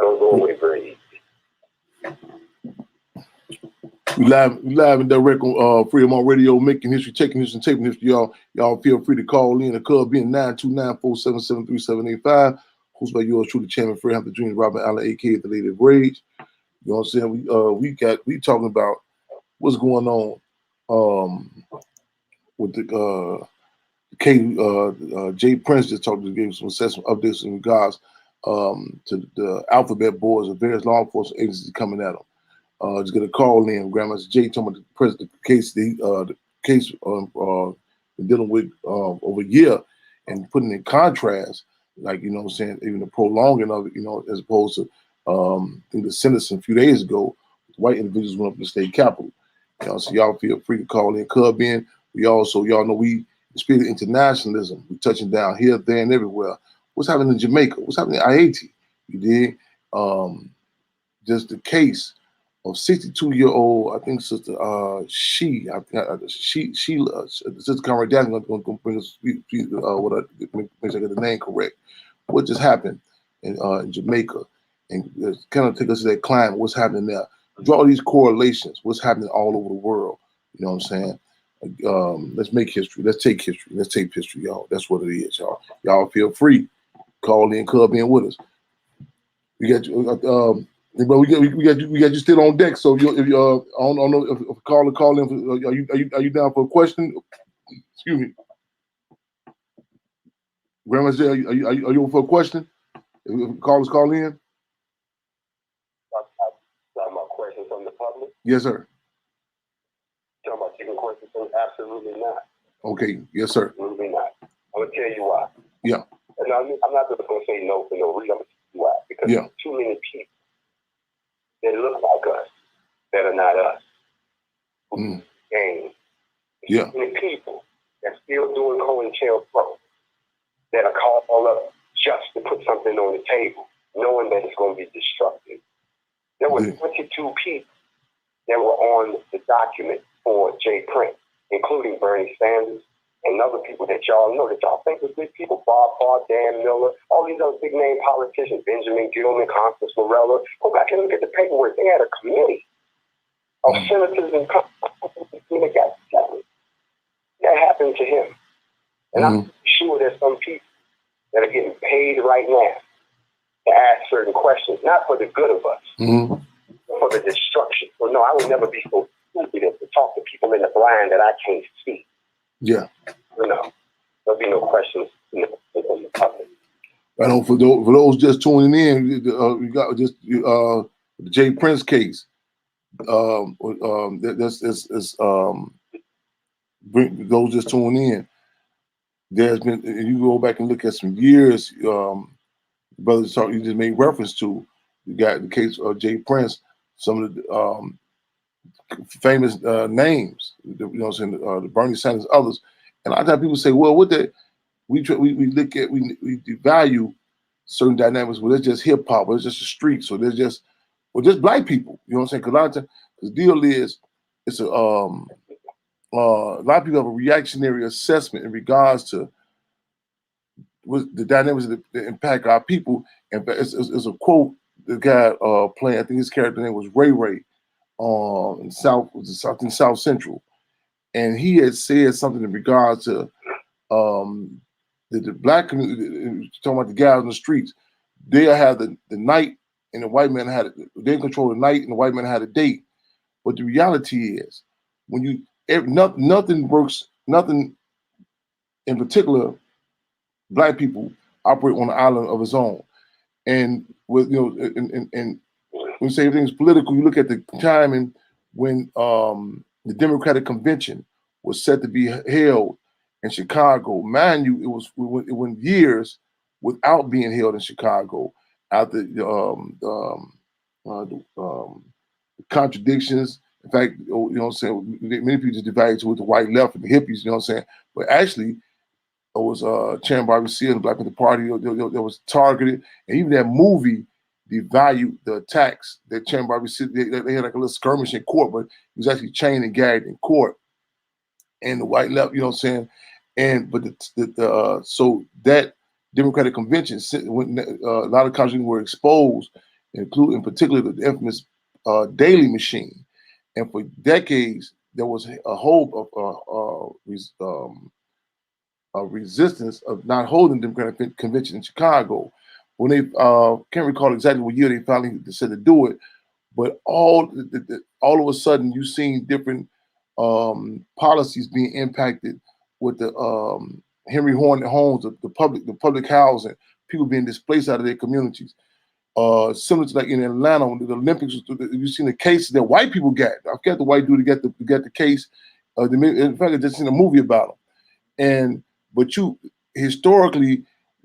don't go away very easy. We live and direct on Freedom on Radio, making history, taking history, and taping history. Y'all feel free to call in. The club being 929-477-3785. Hosted by yours truly, Chairman Fred Hampton Jr., Robert Allen, aka the Lady of Rage. You know what I'm saying? We talking about what's going on with the Jay Prince just gave some assessment updates in regards to the alphabet boards of various law enforcement agencies coming at them. Just get a call in. Grandmaster Jay talking about the case dealing with over a year and putting in contrast, like, you know what I'm saying, even the prolonging of it, you know, as opposed to I think the sentencing a few days ago, white individuals went up to the state capitol. You know, so y'all feel free to call in, club in. Y'all know we the spirit of internationalism. We touching down here, there, and everywhere. What's happening in Jamaica? What's happening in Haiti? You did just the case of 62-year-old, I think sister Sheila, sister Conrad Daniel going to bring us make sure I get the name correct. What just happened in Jamaica, and kind of take us to that climate. What's happening there? Draw these correlations. What's happening all over the world? You know what I'm saying? Let's make history. Let's take history. Let's take history, y'all. That's what it is, y'all. Y'all feel free. Call in, club in with us. We got you, but we got you still on deck. So if you I don't know if call in. Are you down for a question? Excuse me, Grandma. Are you on for a question? If callers call in. Talking about questions from the public? Yes, sir. Talking about taking questions from? Absolutely not. Okay. Yes, sir. Absolutely not. I'm gonna tell you why. Yeah. And I'm not just going to say no for no reason. I'm going to tell you why. Because there's too many people that look like us that are not us. Mm. Game. Yeah. Too many people that still doing COINTELPRO that are called up just to put something on the table, knowing that it's going to be destructive. There were 22 people that were on the document for Jay Prince, including Bernie Sanders and other people that y'all know, that y'all think are good people, Bob Barr, Dan Miller, all these other big name politicians, Benjamin Gilman, Constance Morella. Go back and look at the paperwork. They had a committee of senators and congressmen that got together. That happened to him. And I'm sure there's some people that are getting paid right now to ask certain questions, not for the good of us, but for the destruction. So no, I would never be so stupid as to talk to people in the blind that I can't see. Yeah. No, there'll be no questions in the public. I know for those just tuning in, you got just the Jay Prince case. Those just tuning in. There's been, you go back and look at some years, brothers talk, you just made reference to. You got the case of Jay Prince, some of the famous names, you know what I'm saying, the Bernie Sanders, others. And a lot of times people say, well, what the, we look at, we devalue certain dynamics, well, it's just hip hop, or it's just the streets, or there's just, well, just black people, you know what I'm saying? Because a lot of times, the deal is, it's a lot of people have a reactionary assessment in regards to the dynamics that impact our people. And it's a quote the guy playing, I think his character name was Ray Ray, in South Central, and he had said something in regards to the black community, talking about the guys on the streets. They'll have the night, and the white man had it. They control the night, and the white man had a date. But the reality is, when you nothing works, nothing in particular, black people operate on an island of its own. And with and when you say everything's political, you look at the timing when the Democratic Convention was set to be held in Chicago. Mind you, it went years without being held in Chicago after the contradictions. In fact, you know what I'm saying, many people just divided to with the white left and the hippies, you know what I'm saying? But actually, it was Chairman and the Black Panther Party that was targeted. And even that movie devalued the attacks that Chairman they had like a little skirmish in court, but he was actually chained and gagged in court. And the white left, you know what I'm saying? But so that Democratic Convention, when a lot of countries were exposed, including particularly the infamous Daily Machine. And for decades, there was a hope of resistance of not holding Democratic Convention in Chicago. When they can't recall exactly what year they finally said to do it, but all of a sudden you've seen different policies being impacted with the Henry Hornet homes, the public housing, people being displaced out of their communities. Similar to like in Atlanta, when the Olympics, you've seen the cases that white people got. I forget the white dude to get the case. In fact, I just seen a movie about them. But you historically,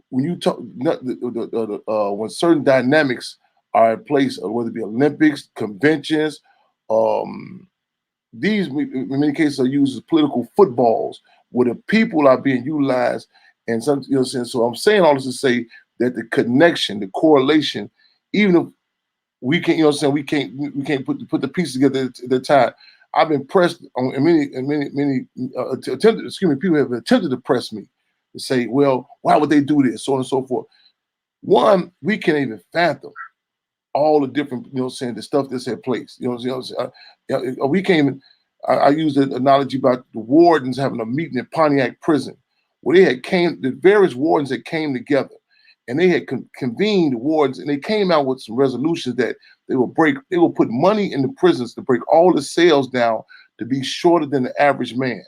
when you talk, when certain dynamics are in place, whether it be Olympics, conventions, these in many cases are used as political footballs, where the people are being utilized. And some, you know, so I'm saying all this to say that the connection, the correlation, even if we can't, you know, what I'm saying we can't put the pieces together at the time. I've been pressed on many attempted. Excuse me, people have attempted to press me to say, well, why would they do this, so on and so forth. One, we can't even fathom all the different, you know, what I'm saying, the stuff that's at place. You know what I'm saying? We can't even. I use the analogy about the wardens having a meeting in Pontiac Prison, where they had the various wardens that came together, and they had convened the wardens, and they came out with some resolutions that they will put money in the prisons to break all the cells down to be shorter than the average man.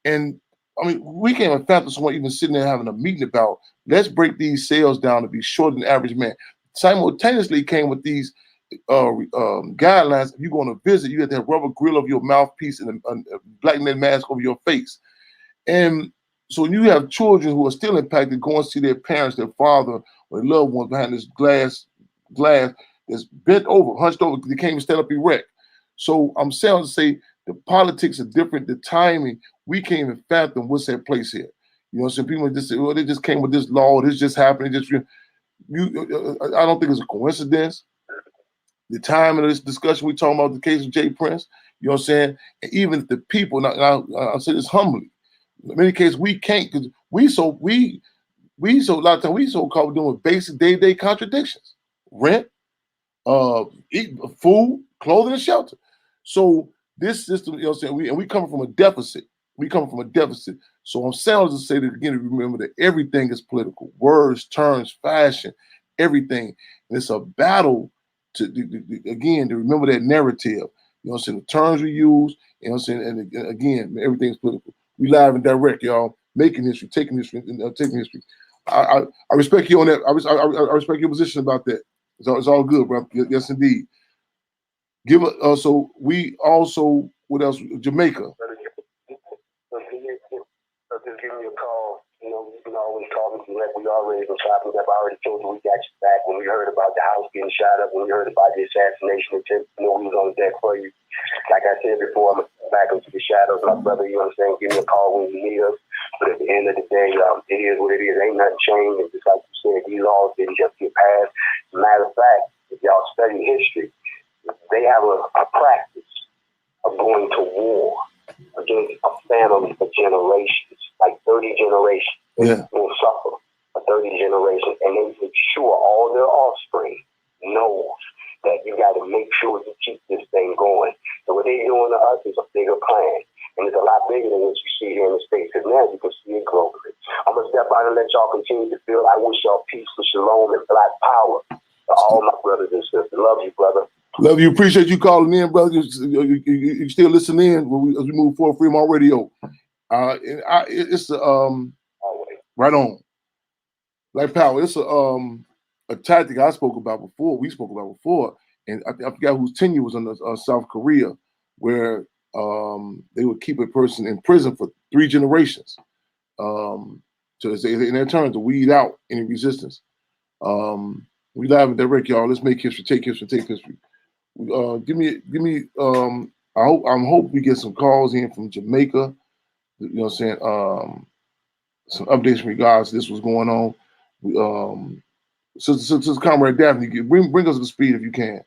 And I mean, we can't even fathom someone even sitting there having a meeting about, let's break these cells down to be shorter than the average man. Simultaneously came with these guidelines. If you're going to visit, you have to have rubber grill over your mouthpiece and a black net mask over your face. And So when you have children who are still impacted, going to see their parents, their father, or their loved ones behind this glass that's bent over, hunched over, they can't even stand up erect. So I'm saying to say the politics are different, the timing, we can't even fathom what's at place here. You know what I'm saying? People just say, well, they just came with this law, this just happened, I don't think it's a coincidence. The time of this discussion, we talking about the case of Jay Prince, you know what I'm saying? And even if the people, now I'll say this humbly, in many cases we can't, because we so a lot of times we so called doing basic day-to-day contradictions. Rent, eat, food, clothing, and shelter. So this system, you know what I'm saying, we coming from a deficit. We coming from a deficit. So I'm saying to say that again, remember that everything is political. Words, terms, fashion, everything. And it's a battle again, to remember that narrative. You know what I'm saying? The terms we use, you know what I'm saying? And again, everything's political. We live and direct, y'all. Making history, taking history, taking history. I respect you on that. I respect your position about that. It's all good, bro. Yes, indeed. Give us. So we also, what else? Jamaica. Just give me a call. You can always call me like we already been chopping up. I already told you we got you back when we heard about the house getting shot up, when we heard about the assassination attempt. We was on deck for you. Like I said before, I'm back into the shadows. My brother, you know what I'm saying? Give me a call when you need us. But at the end of the day, it is what it is. Ain't nothing changed. It's just like you said, these laws didn't just get passed. As a matter of fact, if y'all study history, they have a practice of going to war against a family for generations, like 30 generations. Yeah. Will suffer for 30 generations, and they make sure all their offspring knows that you got to make sure you keep this thing going. So what they're doing to us is a bigger plan, and it's a lot bigger than what you see here in the States, because now you can see it globally. I'm going to step out and let y'all continue to feel. I wish y'all peace and shalom and black power to all my brothers and sisters. Love you, brother. Love you. Appreciate you calling in, brother. You still listen in as we move forward. Freedom on Radio. It's right on. Like power. It's a tactic I spoke about before. We spoke about before, and I forgot whose tenure was on South Korea, where they would keep a person in prison for 3 generations, so in their turn to weed out any resistance. We live and direct, y'all. Let's make history, take history, take history. Give me. I'm hope we get some calls in from Jamaica. You know what I'm saying? Some updates in regards to this was going on. Sister Comrade Daphne, bring us up to speed if you can.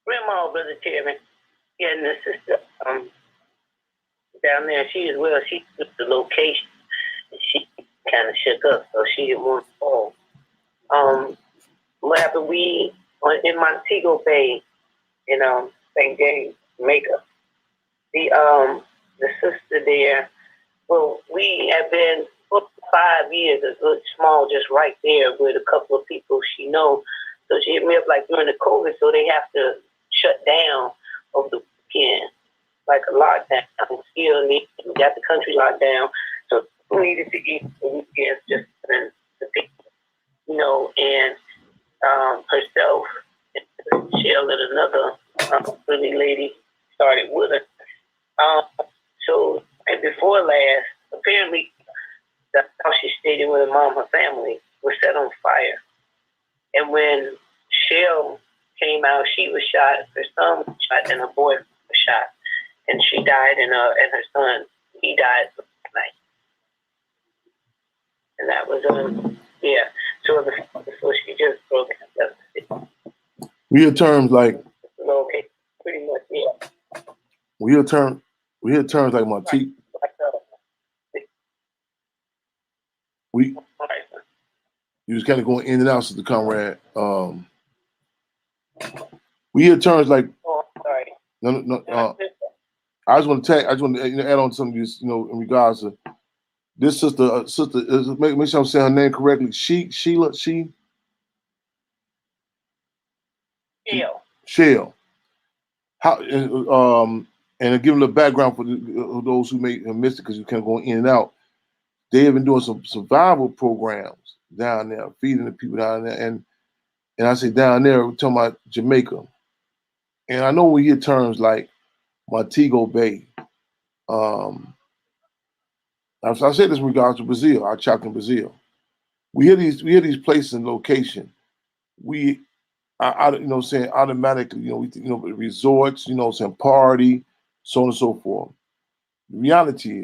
Grandma, Brother Chairman, yeah, and the sister down there, she as well, she took the location. She kind of shook up, so she didn't want to fall. What happened? We in Montego Bay, in St. James, Jamaica. The sister there. Well, we have been for 5 years, a good small, just right there with a couple of people she knows. So she hit me up like during the COVID, so they have to shut down over the weekend, like a lockdown. Still got the country locked down, so we needed to eat the weekends just to people, and herself, and Shell and another really lady started with her. So and before last, apparently the house she stayed in with her mom, her family, was set on fire. And when Shell came out, she was shot, her son was shot, and her boy was shot. And she died, and her son, he died last night. And that was, yeah. So she just broke it. We hear terms like, okay, pretty much, yeah. We hear terms like Montique. You was kind of going in and out, Sister Comrade. We hear terms like. Oh, sorry. No. I just want to add on something, in regards to this sister. Make sure I'm saying her name correctly. Shell. How and giving the background for those who may have missed it because you kind of going in and out. They have been doing some survival programs down there, feeding the people down there, and I say down there, we're talking about Jamaica. And I know we hear terms like Montego Bay. I say this in regards to Brazil, our chapter in Brazil. We hear these places and location. We saying automatically, resorts, saying party, so on and so forth. The reality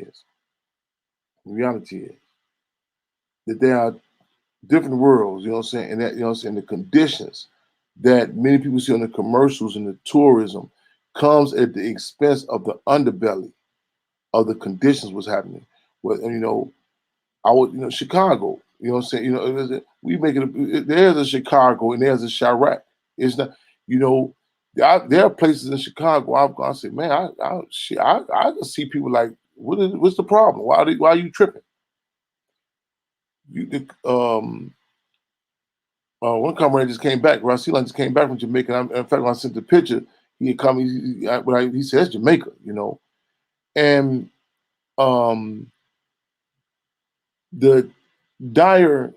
is that there are different worlds, and that, the conditions that many people see on the commercials and the tourism comes at the expense of the underbelly of the conditions what's happening. Well, Chicago, we make it, there's a Chicago and there's a Chirac. It's not, there are places in Chicago I've gone and say, man, I just see people like, what's the problem? Why are you tripping? One comrade just came back. Rasilan just came back from Jamaica. In fact, when I sent the picture, he had come. He said, "That's Jamaica," and the dire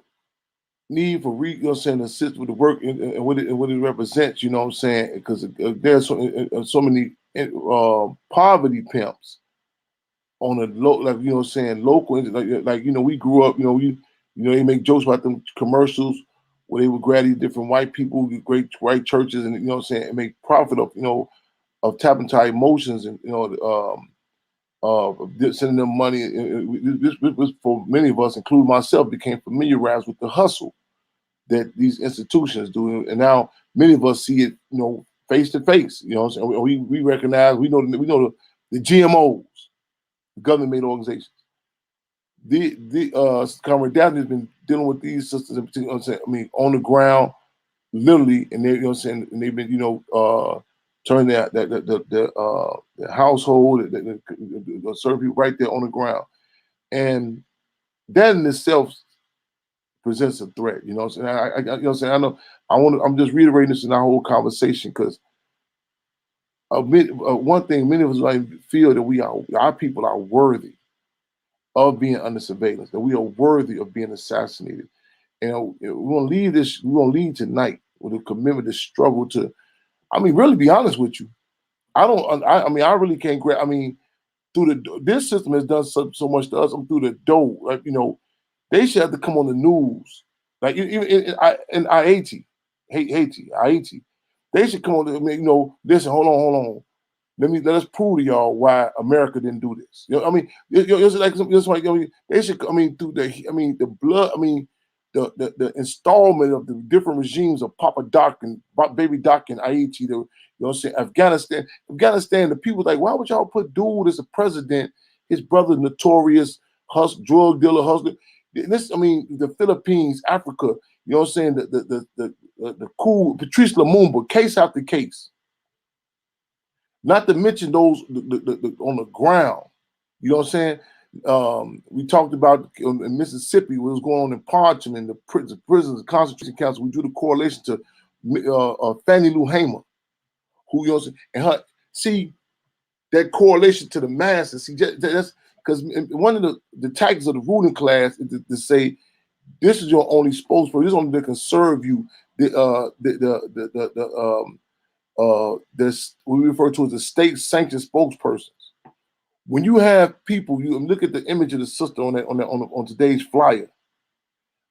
need for assist with the work and what it represents. Because there's so many poverty pimps on a local. We grew up. They make jokes about them commercials where they would grab these different white people, great white churches, and and make profit of tapping into our emotions and sending them money. This was for many of us, including myself, became familiarized with the hustle that these institutions do, and now many of us see it, face to face. We recognize, we know the GMOs, the government-made organizations. Comrade Daphne has been dealing with these sisters in particular. On the ground, literally, and they, and they've been, turning their household, the certain people right there on the ground, and that in itself presents a threat. I'm just reiterating this in our whole conversation because one thing many of us like feel that our people are worthy of being under surveillance, that we are worthy of being assassinated. And we're gonna leave tonight with a commitment to struggle to, really be honest with you. I really can't grab, this system has done so much to us. I'm through the door, like, they should have to come on the news. Like even in Haiti, they should come on, listen, hold on. Let us prove to y'all why America didn't do this. They should. Through the blood. The installment of the different regimes of Papa Doc and Baby Doc in Haiti. Afghanistan. The people like, why would y'all put dude as a president? His brother notorious drug dealer, hustler. The Philippines, Africa. The cool Patrice Lumumba, case after case. Not to mention those on the ground. We talked about in Mississippi what was going on in Parchment, the prisons, the concentration camps. We drew the correlation to Fannie Lou Hamer, who and her see that correlation to the masses. See, that's because one of the tactics of the ruling class is to say this is your only spokesperson. This is only that can serve you. This we refer to as the state-sanctioned spokespersons. When you have people, you look at the image of the sister on today's flyer.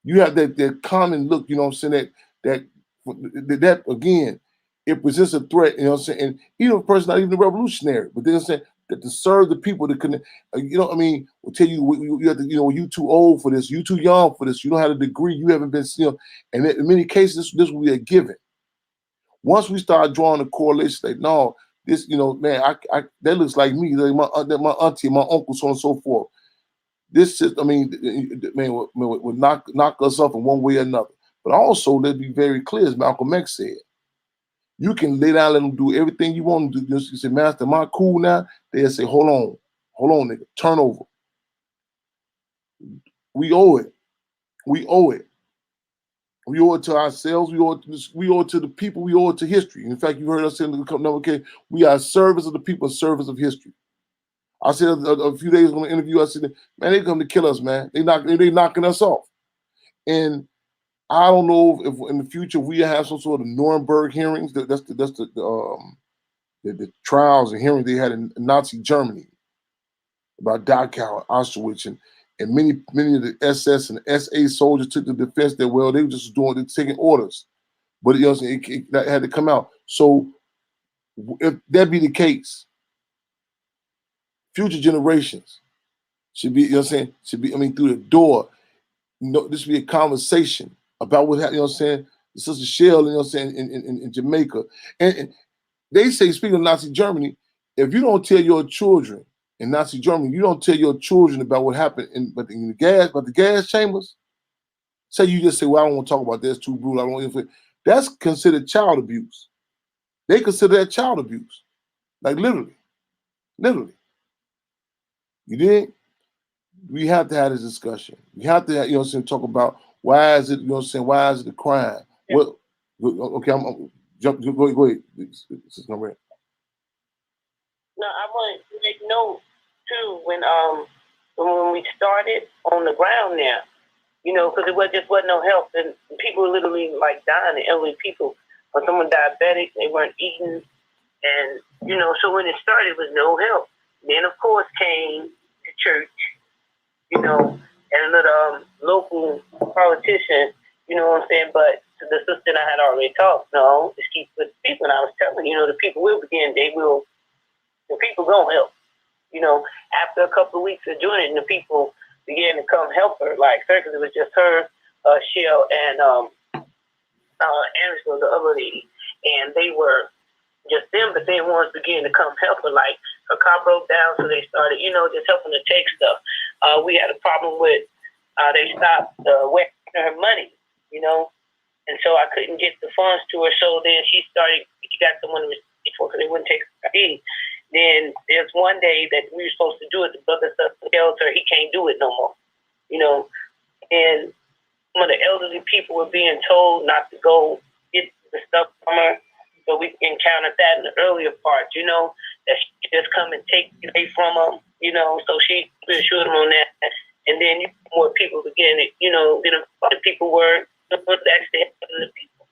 You have that common look, that again, it presents a threat, and even a person not even a revolutionary, but they're saying that to serve the people that connect, will tell you have to, you too old for this, you too young for this, you don't have a degree, you haven't been, and in many cases this will be a given. Once we start drawing a correlation, like, no, this, man, I that looks like me, like my auntie, my uncle, so on and so forth. This is, would knock us off in one way or another. But also, let's be very clear, as Malcolm X said, you can lay down, let them do everything you want to do. You say, Master, am I cool now? They'll say, hold on, nigga, turn over. We owe it. We owe it to ourselves. We owe it to the people. We owe it to history. In fact, you heard us say in the number K, we are servants of the people, servants of history. I said a few days ago in the interview, I said, man, they come to kill us, man. They knocking us off. And I don't know if in the future we have some sort of Nuremberg hearings. That's the the trials and hearings they had in Nazi Germany about Dachau, Auschwitz, and many of the SS and SA soldiers took the defense that, well, they were just taking orders. But you know, that had to come out. So if that be the case, future generations should be, you know what I'm saying, through the door, this should be a conversation about what happened, you know what I'm saying, Sister Shell, you know what I'm saying, in Jamaica. And they say, speaking of Nazi Germany, if you don't tell your children in Nazi Germany, you don't tell your children about what happened in the gas chambers. Say you just say, well, I don't want to talk about this, too brutal. I don't want to. That's considered child abuse. They consider that child abuse. Like literally. You did? We have to have this discussion. We have to, you know what I'm saying, talk about why is it, you know what I'm saying, why is it a crime? Yeah. What? Okay, I'm go ahead. No, I want to make note too when we started on the ground there, you know, because it wasn't no help, and people were literally like dying, the elderly people. When someone diabetic, they weren't eating, and you know, so when it started, it was no help. Then of course came the church, you know, and another local politician, you know what I'm saying, but the sister and I had already talked, no, just keep with the people, and I was telling you know, the people will begin, the people gonna help. You know, after a couple of weeks of doing it, and the people began to come help her. Like, certainly it was just her, Shell, and Angela, the other lady, and they were just them. But then ones began to come help her. Like, her car broke down, so they started, you know, just helping her take stuff. We had a problem with they stopped wetting her money, you know, and so I couldn't get the funds to her. So then she got someone to receive for because they wouldn't take her ID. Then there's one day that we were supposed to do it. The brother tells her he can't do it no more, you know. And some of the elderly people were being told not to go get the stuff from her. So we encountered that in the earlier parts, you know, that she just come and take it away from them, you know. So she reassured them on that. And then more people began to, you know, the people were actually helping the people.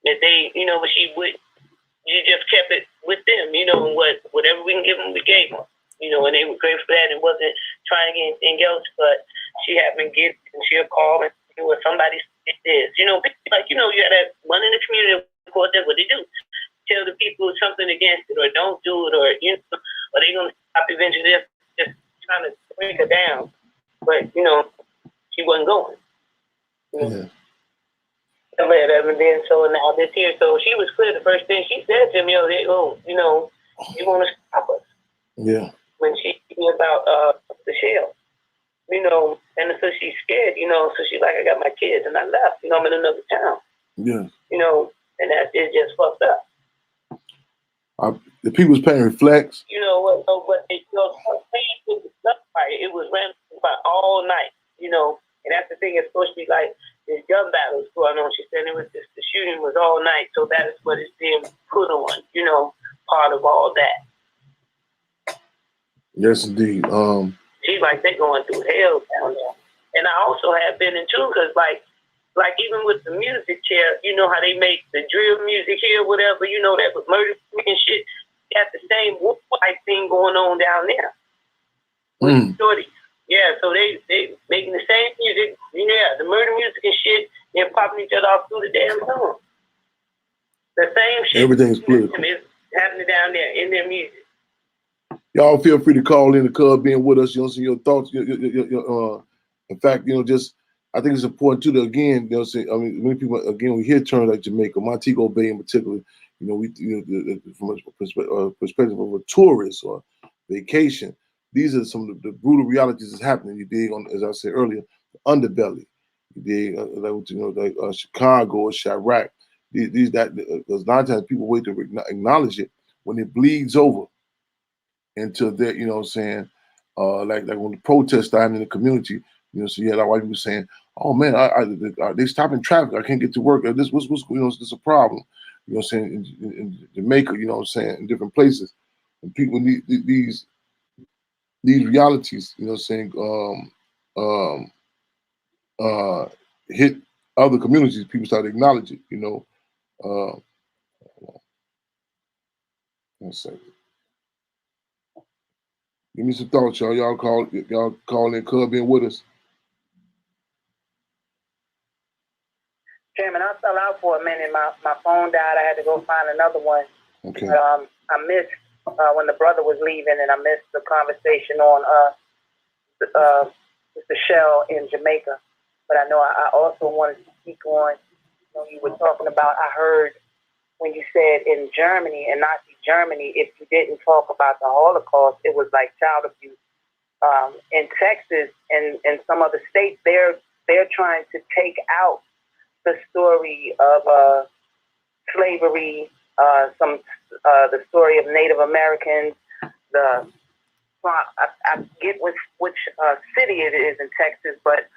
That they, you know, but you just kept it with them, you know, and whatever we can give them, we gave them, you know, and they were grateful for that. It wasn't trying to get anything else, but she had been getting, and she'll call and see what somebody did this. You know, like, you know, you had that one in the community, of course, that's what they do. Tell the people something against it or don't do it, or, you know, or they're going to stop eventually, just trying to bring her down. But, you know, she wasn't going. You know? Yeah. And then so now this year, so she was clear. The first thing she said to me, you know, you want to stop us. Yeah. When she knew about the Shell, you know, and so she's scared, you know, so she's like, I got my kids and I left, you know, I'm in another town. Yeah. You know, and that is just fucked up. The people's pain reflects. You know what? But it was ran by all night, you know, and that's the thing. It's supposed to be like there's gun battles going on. She said the shooting was all night, so that is what is being put on, you know, part of all that. Yes, indeed. She's like, they're going through hell down there. And I also have been in too, because like even with the music chair, you know how they make the drill music here, whatever, you know, that with murder and shit. Got the same white thing going on down there. With shorties. Yeah, so they making the same music, yeah, the murder music and shit, they're popping each other off through the damn song. The same shit. Everything's political. Is happening down there in their music. Y'all feel free to call in the club, being with us. You know, see your thoughts. In fact, you know, just I think it's important too to again, you know, say I mean, many people again we hear terms like Jamaica, Montego Bay in particular. You know, from a perspective of a tourist or vacation, these are some of the brutal realities that's happening. You dig on, as I said earlier, the underbelly. You dig like Chicago or Chirac. Because a lot of times people wait to acknowledge it when it bleeds over into that, you know what I'm saying, like when the protests started in the community, you know, so you had our white people saying, oh man, they stopping traffic, I can't get to work, this what's you know, this a problem, you know what I'm saying, in Jamaica, you know what I'm saying, in different places, and people need these realities, you know what I'm saying, hit other communities, people start to acknowledge it, you know. One second. Give me some thoughts, y'all. Y'all call in, Cub in with us. Chairman, I fell out for a minute. My phone died. I had to go find another one. Okay. I missed when the brother was leaving, and I missed the conversation on Mr. Shell in Jamaica. But I know I also wanted to speak on, you were talking about, I heard when you said in Germany, in Nazi Germany, if you didn't talk about the Holocaust, it was like child abuse. In Texas and some other states, they're trying to take out the story of slavery, the story of Native Americans. I get which city it is in Texas, but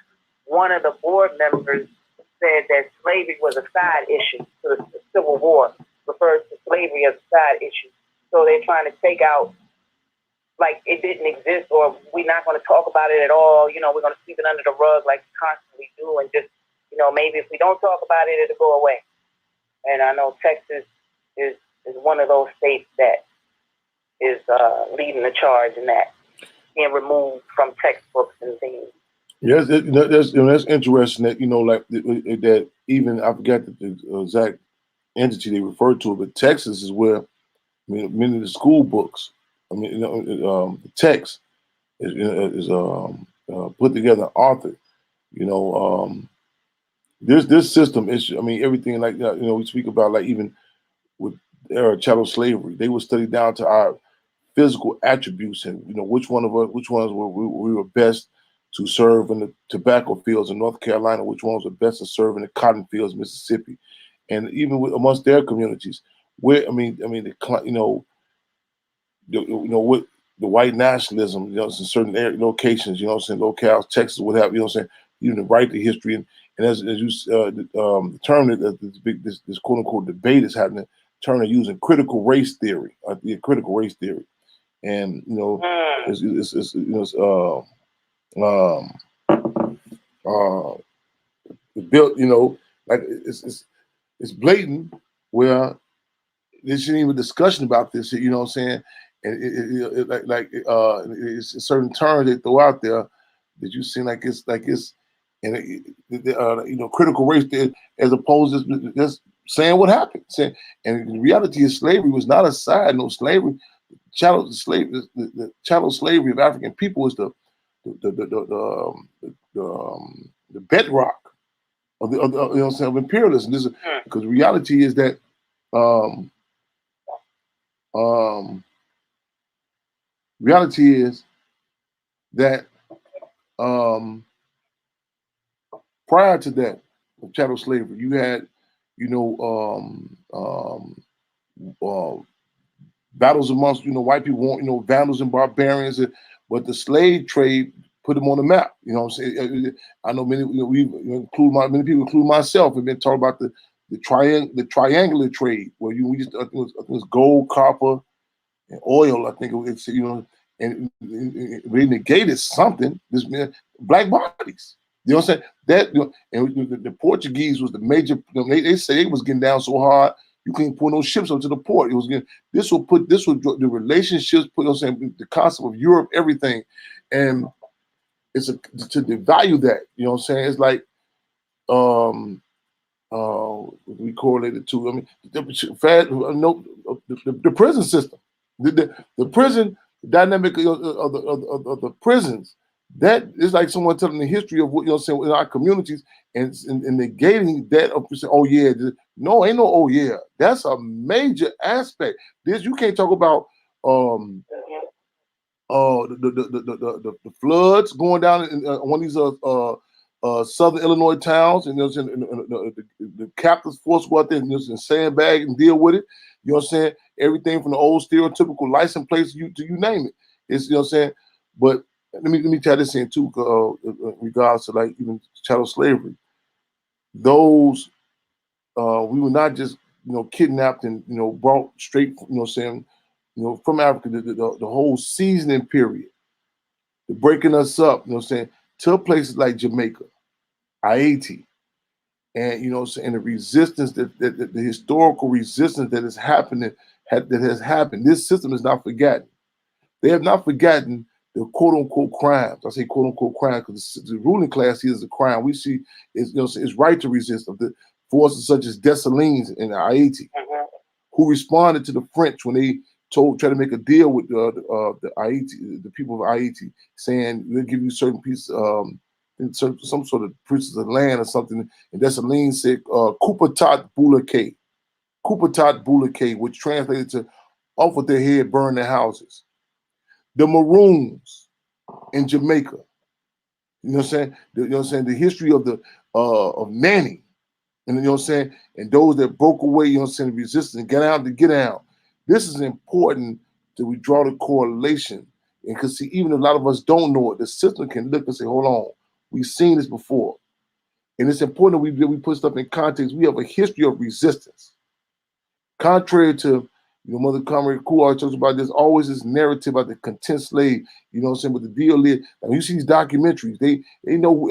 one of the board members said that slavery was a side issue to the Civil War, refers to slavery as a side issue. So they're trying to take out, like it didn't exist, or we're not going to talk about it at all. We're going to sweep it under the rug like we constantly do, and just, maybe if we don't talk about it, it'll go away. And I know Texas is one of those states that is leading the charge in that, being removed from textbooks and things. Yes, that's interesting that that even I forgot the exact entity they referred to it, but Texas is where many of the school books, the text is put together, authored. This system is, everything like that. We speak about, like, even with chattel slavery, they would study down to our physical attributes, and which ones we were best to serve in the tobacco fields in North Carolina, which ones were best to serve in the cotton fields, Mississippi, and even amongst their communities, where with the white nationalism, in certain locations, locales, Texas, what have even the right to history, and as you the term this quote unquote debate is happening, term they're using critical race theory, critical race theory, and it's built, like it's blatant where there shouldn't even be discussion about this, and it's certain terms they throw out there that you seem like it's and critical race theory, as opposed to just saying what happened. And the reality is slavery was not a side note. Slavery, the chattel slavery of African people is the bedrock of of imperialism. This is because reality is that reality is that prior to that, chattel slavery, you had battles amongst white people, vandals and barbarians, but the slave trade put them on the map. I know many many people, include myself, have been talking about the triangular trade, where we just I think it was gold, copper, and oil. I think it's and they negated something. This black bodies. You know what I'm saying? That and the Portuguese was the major. They say it was getting down so hard you couldn't pull no ships up to the port. It was getting, this would the relationships, the concept of Europe, everything, and it's to devalue that. It's like we correlated to. The prison system, the prison dynamic of the prisons. That is like someone telling the history of what in our communities and negating that of saying, oh yeah, no, ain't no oh yeah. That's a major aspect. This you can't talk about the floods going down in one of these southern Illinois towns, and the captain's force go out there and sandbag and deal with it. You know what I'm saying? Everything from the old stereotypical license plates you name it. It's but let me tie this in too, in regards to like even chattel slavery. Those we were not just kidnapped and brought straight from Africa. The whole seasoning period, the breaking us up, to places like Jamaica, Haiti, and and the resistance that the historical resistance that is that has happened. This system is not forgotten. They have not forgotten the quote unquote crimes. I say quote unquote crime because the ruling class sees a crime. We see it's right to resist of the forces such as Dessalines and Haiti, who responded to the French when they tried to make a deal with the Haiti, the people of Haiti, saying we'll give you certain pieces, some sort of pieces of land or something. And Dessalines said, "Coupatat Boulake," Coupatat Boulake, which translated to "off with their head, burn their houses." The Maroons in Jamaica, you know what I'm saying? The history of the of Nanny, and you know what I'm saying, and those that broke away, you know what I'm saying, resistance and get out. This is important that we draw the correlation. And because see, even a lot of us don't know it, the system can look and say, hold on, we've seen this before. And it's important that we put stuff in context. We have a history of resistance. Contrary to Mother Comrade Kuar talks about, there's always this narrative about the content slave, you know what I'm saying, but the deal is, and you see these documentaries, they know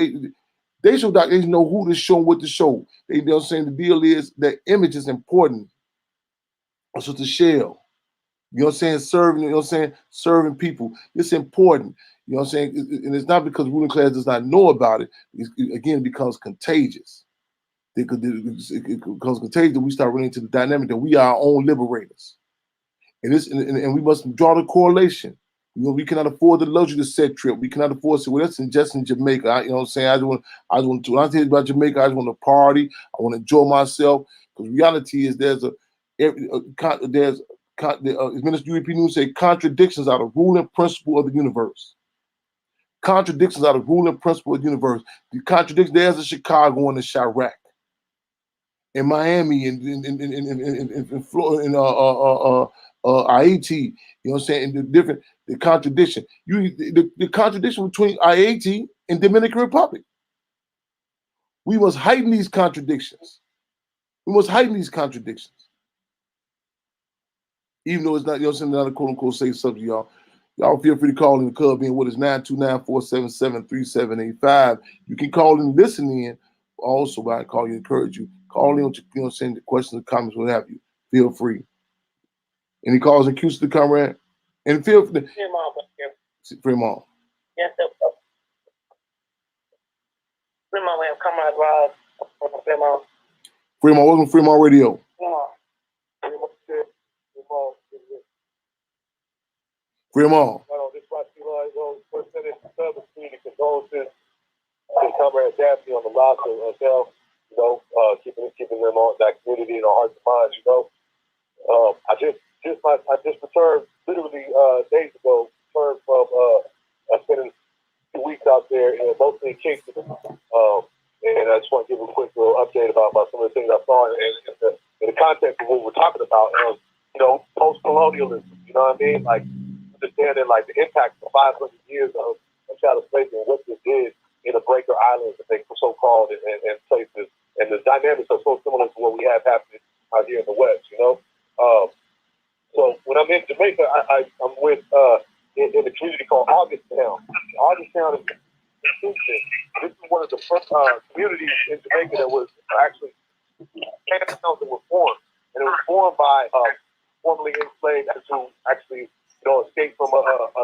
they know who to show and what to show. You know what I'm saying? The deal is that image is important. So to shell, you know what I'm saying, serving, you know what I'm saying, serving people. It's important. You know what I'm saying? And it's not because ruling class does not know about it. It becomes contagious. It becomes contagious that we start running into the dynamic that we are our own liberators. And we must draw the correlation. We cannot afford the luxury to set trip. We cannot afford to say, well, that's just in Jamaica. You know what I'm saying? I just want to, when I tell you about Jamaica, I just want to party. I want to enjoy myself. Because reality is there's Minister UEP News say contradictions are the ruling principle of the universe. Contradictions are the ruling principle of the universe. The contradiction, there's a Chicago and a Chirac. In Miami, in Florida, in Haiti, you know what I'm saying? The contradiction. The contradiction between Haiti and Dominican Republic. We must heighten these contradictions. We must heighten these contradictions. Even though it's not, you know what I'm saying, not a quote unquote safe subject, y'all. Y'all feel free to call in the club in. What is 929-477-3785. You can call in and listen in. Also, I call you, encourage you. Call in, you know what I'm saying, the questions, the comments, what have you. Feel free. Any calls and cues to the comrade? And feel free. Fremont. Yes, sir. Fremont, we have Comrade Rob. Fremont. Fremont, welcome to Fremont Radio. Fremont. This is first sentence service community condolences to Comrade Daphne on the loss of herself, keeping them on that community in our hearts and minds, I just returned literally days ago, returned from spending 2 weeks out there, mostly in Kingston. And I just want to give a quick little update about some of the things I saw in the context of what we're talking about. Post-colonialism, you know what I mean? Like, understanding like the impact of 500 years of chattel slavery and what this did in the Breaker Islands, I think, so-called, and places, and the dynamics are so similar to what we have happening out here in the West, So when I'm in Jamaica, I'm with in a community called Augusttown. Augusttown is this is one of the first communities in Jamaica that was actually towns that were formed, and it was formed by formerly enslaved who actually escaped from a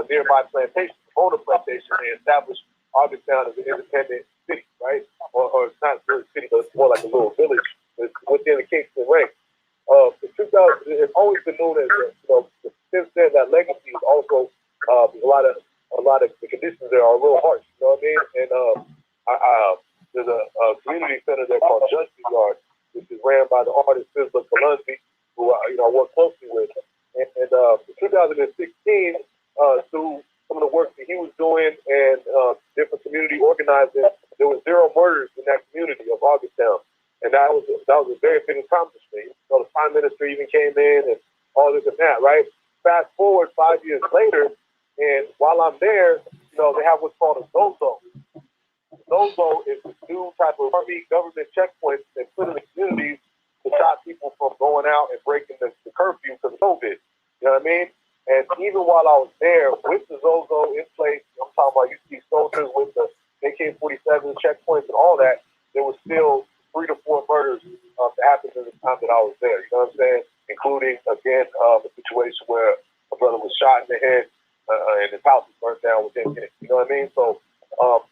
nearby plantation, owned a plantation, and established Augusttown as an independent city, right? Or it's not really a city, but it's more like a little village within the Kingston ring. It's always been known as, since then, that legacy is also a lot of the conditions there are a little harsh, you know what I mean? And there's a community center there called Justice Yard, which is ran by the artist Sizzla Kalunzi, who I work closely with. And in 2016, through some of the work that he was doing and different community organizing, there was 0 murders in that community of Augusttown. And that was a very big accomplishment. The Prime Minister even came in and all this and that, right? Fast forward 5 years later, and while I'm there, they have what's called a Zozo. Zozo is a new type of army government checkpoint they put in the communities to stop people from going out and breaking the curfew because of COVID. You know what I mean? And even while I was there with the Zozo in place, I'm talking about you see soldiers with the AK-47 checkpoints and all that, there was still 3 to 4 murders that happened in the time that I was there. You know what I'm saying? Including, again, the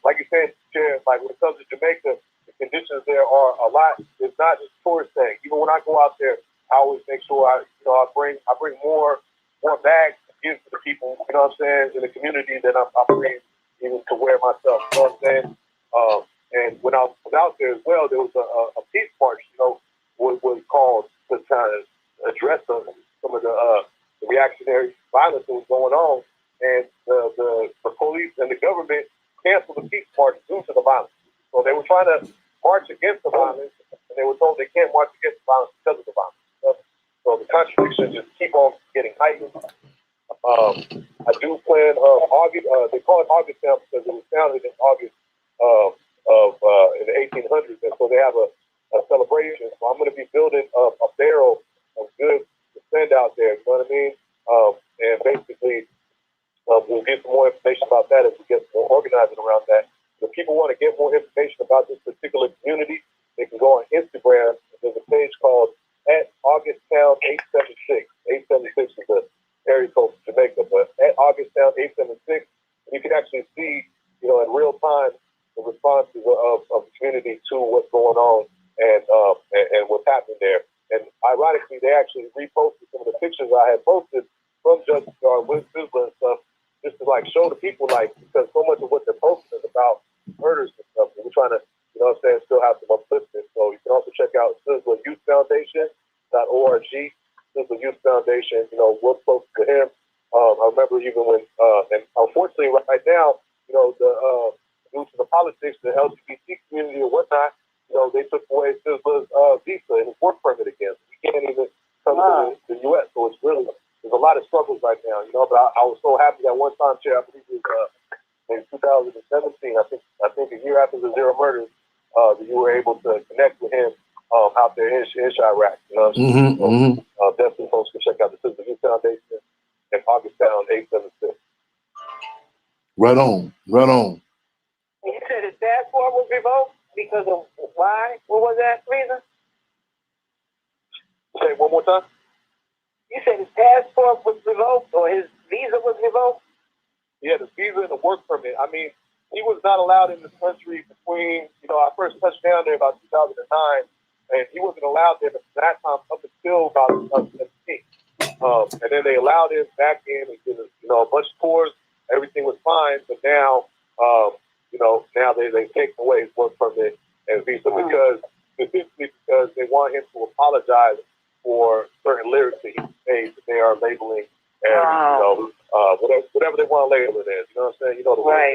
like you said, Chair, like when it comes to Jamaica, the conditions there are a lot. It's not just a tourist thing. Even when I go out there, I always make sure I bring more bags to give to the people. You know what I'm saying, in the community than I'm bringing even to wear myself. You know what I'm saying? And when I was out there as well, there was a peace march. You know, what was called to kind of address some of the reactionary violence that was going on, and the police and the government canceled the peace march due to the violence. So they were trying to march against the violence, and they were told they can't march against the violence because of the violence. So the contradictions just keep on getting heightened. I do plan August. They call it August now because it was founded in August in the 1800s, and so they have a celebration. So I'm going to be building a barrel of goods to send out there. You know what I mean? And basically, we'll get some more information about that as we get more organizing around that. If people want to get more information about this particular community, they can go on Instagram. There's a page called @AugustTown876. 876 is the area code for Jamaica, but @AugustTown876, you can actually see, in real time, the responses of the community to what's going on and what's happening there. And ironically, they actually reposted some of the pictures I had posted from Justice Yard with Sizzler and stuff, just to show the people, because so much of what they're posting is about murders and stuff. And we're trying to, still have some upliftment. So you can also check out Sizzler Youth Foundation.org. Sizzler Youth Foundation, we're close to him. I remember even when, and unfortunately right now, due to the politics, the LGBT community and whatnot, they took away Sizzler's visa and his work permit again. He can't even come to the U.S. So it's really, there's a lot of struggles right now, but I was so happy that one time, Chair, I believe it was in 2017, I think a year after the Zero murders, that you were able to connect with him out there in Chirac. You know what I'm saying? Definitely folks can check out the Sizzler Youth Foundation and August Town 876. Right on. You said his passport was revoked because of why? What was that reason? Say it one more time. You said his passport was revoked or his visa was revoked? Yeah, the visa and the work permit. I mean, he was not allowed in this country between, I first touched down there about 2009, and he wasn't allowed there from that time up until about 2017. And then they allowed him back in and did a bunch of tours. Everything was fine, but now, now they've taken away his work permit and visa specifically because they want him to apologize for certain lyrics that he made that they are labeling and whatever they want to label it as. You know what I'm saying?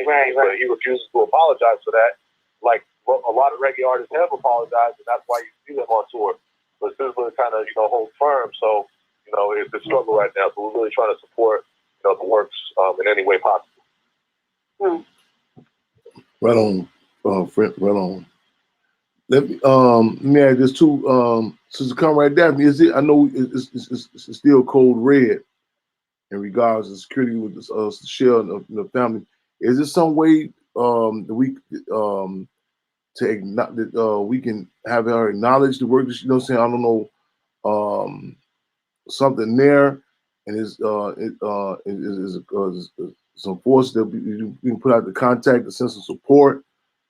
Right. But he refuses to apologize for that. Like a lot of reggae artists have apologized, and that's why you see them on tour. But Sizzler kind of holds firm, so it's a struggle right now. So we're really trying to support the works in any way possible. Right on, Fred. Right on. Let me add this too. Sister Comrade Daphne, is it? I know it's still code red in regards to security with this Shell and the family. Is there some way that we we can have her acknowledge the work that she saying? I don't know, something there, and is some force that we can put out the contact, the sense of support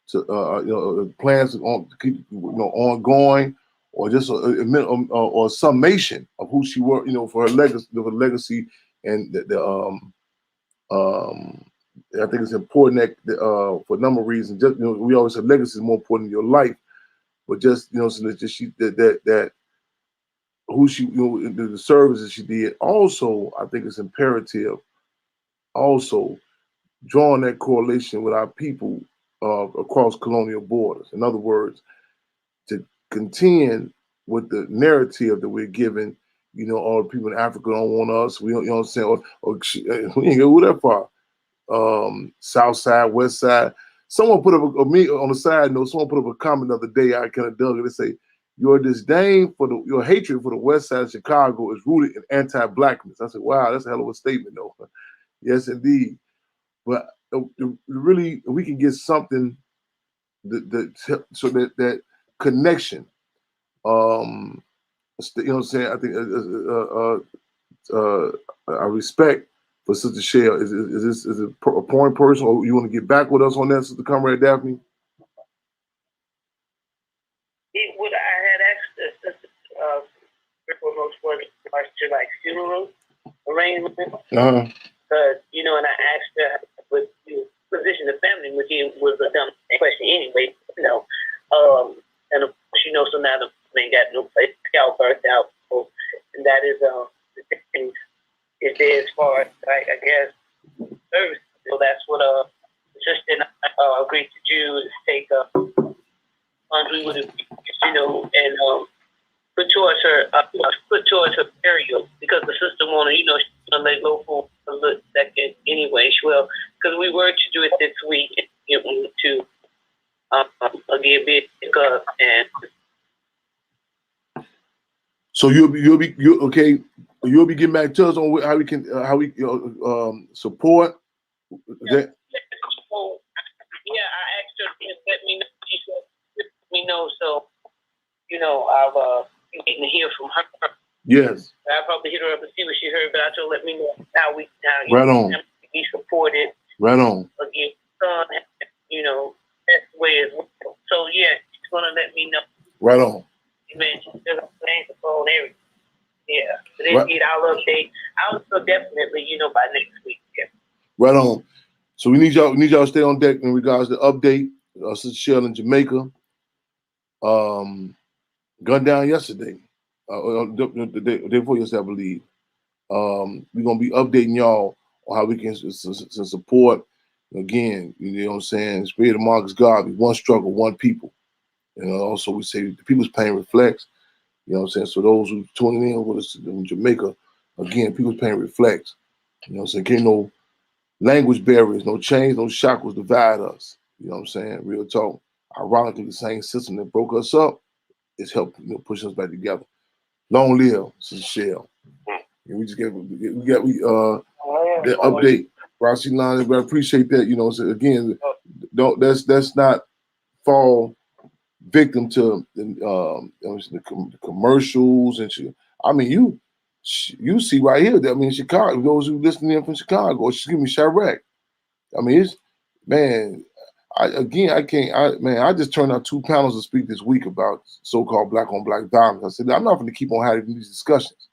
to plans to keep ongoing, or just or a summation of who she worked for her legacy, and I think it's important that for a number of reasons. Just we always say legacy is more important in your life, but just so that just that who she the services she did. Also, I think it's imperative. Also, drawing that correlation with our people across colonial borders. In other words, to contend with the narrative that we're given. All the people in Africa don't want us. We don't, what I'm saying, or we ain't go that far. South side, west side. Someone put up me on the side note. Someone put up a comment the other day. I kind of dug it. They say your disdain for your hatred for the west side of Chicago is rooted in anti-blackness. I said, wow, that's a hell of a statement, though. Yes, indeed. But really, we can get something so that connection. What I'm saying? I think I respect for Sister Shell. Is it a point person, or you want to get back with us on that, Sister Comrade Daphne? What I had asked the Sister foremost was in regards to like funeral arrangements. Because, you know, and I asked her with you position the family, which was a dumb question anyway, you know. And of course, you know, so now the man got no place to go, birthed out. So, and that is the thing is there as far as, like, I guess, service. So that's what the sister and I agreed to do, is take Andre with it, you know, and put towards her burial, because the sister wanted, you know, she's gonna lay low for a little second anyway. Well, because we were to do it this week, and it wanted to again be up and. So you'll be okay. You'll be getting back to us on how we can support. That. So, yeah, I asked her to let me know. She said, "Let me know." So, you know, I'll getting to hear from her. Yes. I'll probably hit her up and see what she heard, but I told her, let me know how right on. Be supported. Right on. Again, you know, that's the way as well. So yeah, she's gonna let me know. Right on. Man, she's still playing the phone, everything. Yeah. So they need our update. I'll definitely, you know, by next week. Yeah. Right on. So we need y'all to stay on deck in regards to the update. Sister Shell in Jamaica. Gunned down yesterday. The day before yesterday, I believe. We're gonna be updating y'all on how we can support. Again, you know what I'm saying? Spirit of Marcus Garvey, one struggle, one people. And also we say the people's pain reflects. You know what I'm saying? So those who tuning in with us in Jamaica, again, people's pain reflects. You know what I'm saying? Can't no language barriers, no chains, no shackles divide us. You know what I'm saying? Real talk. Ironically, the same system that broke us up is helping push us back together. Long live Sister Shell. And we just got the update. Rossi Line, but I appreciate that. You know, so again, let's not fall victim to the commercials and shit. I mean, you see right here that, I mean, Chicago, those who listening in from Chicago, or excuse me, Chirac. I mean, it's, man, I just turned out 2 panels to speak this week about so-called black on black violence. I said, I'm not going to keep on having these discussions.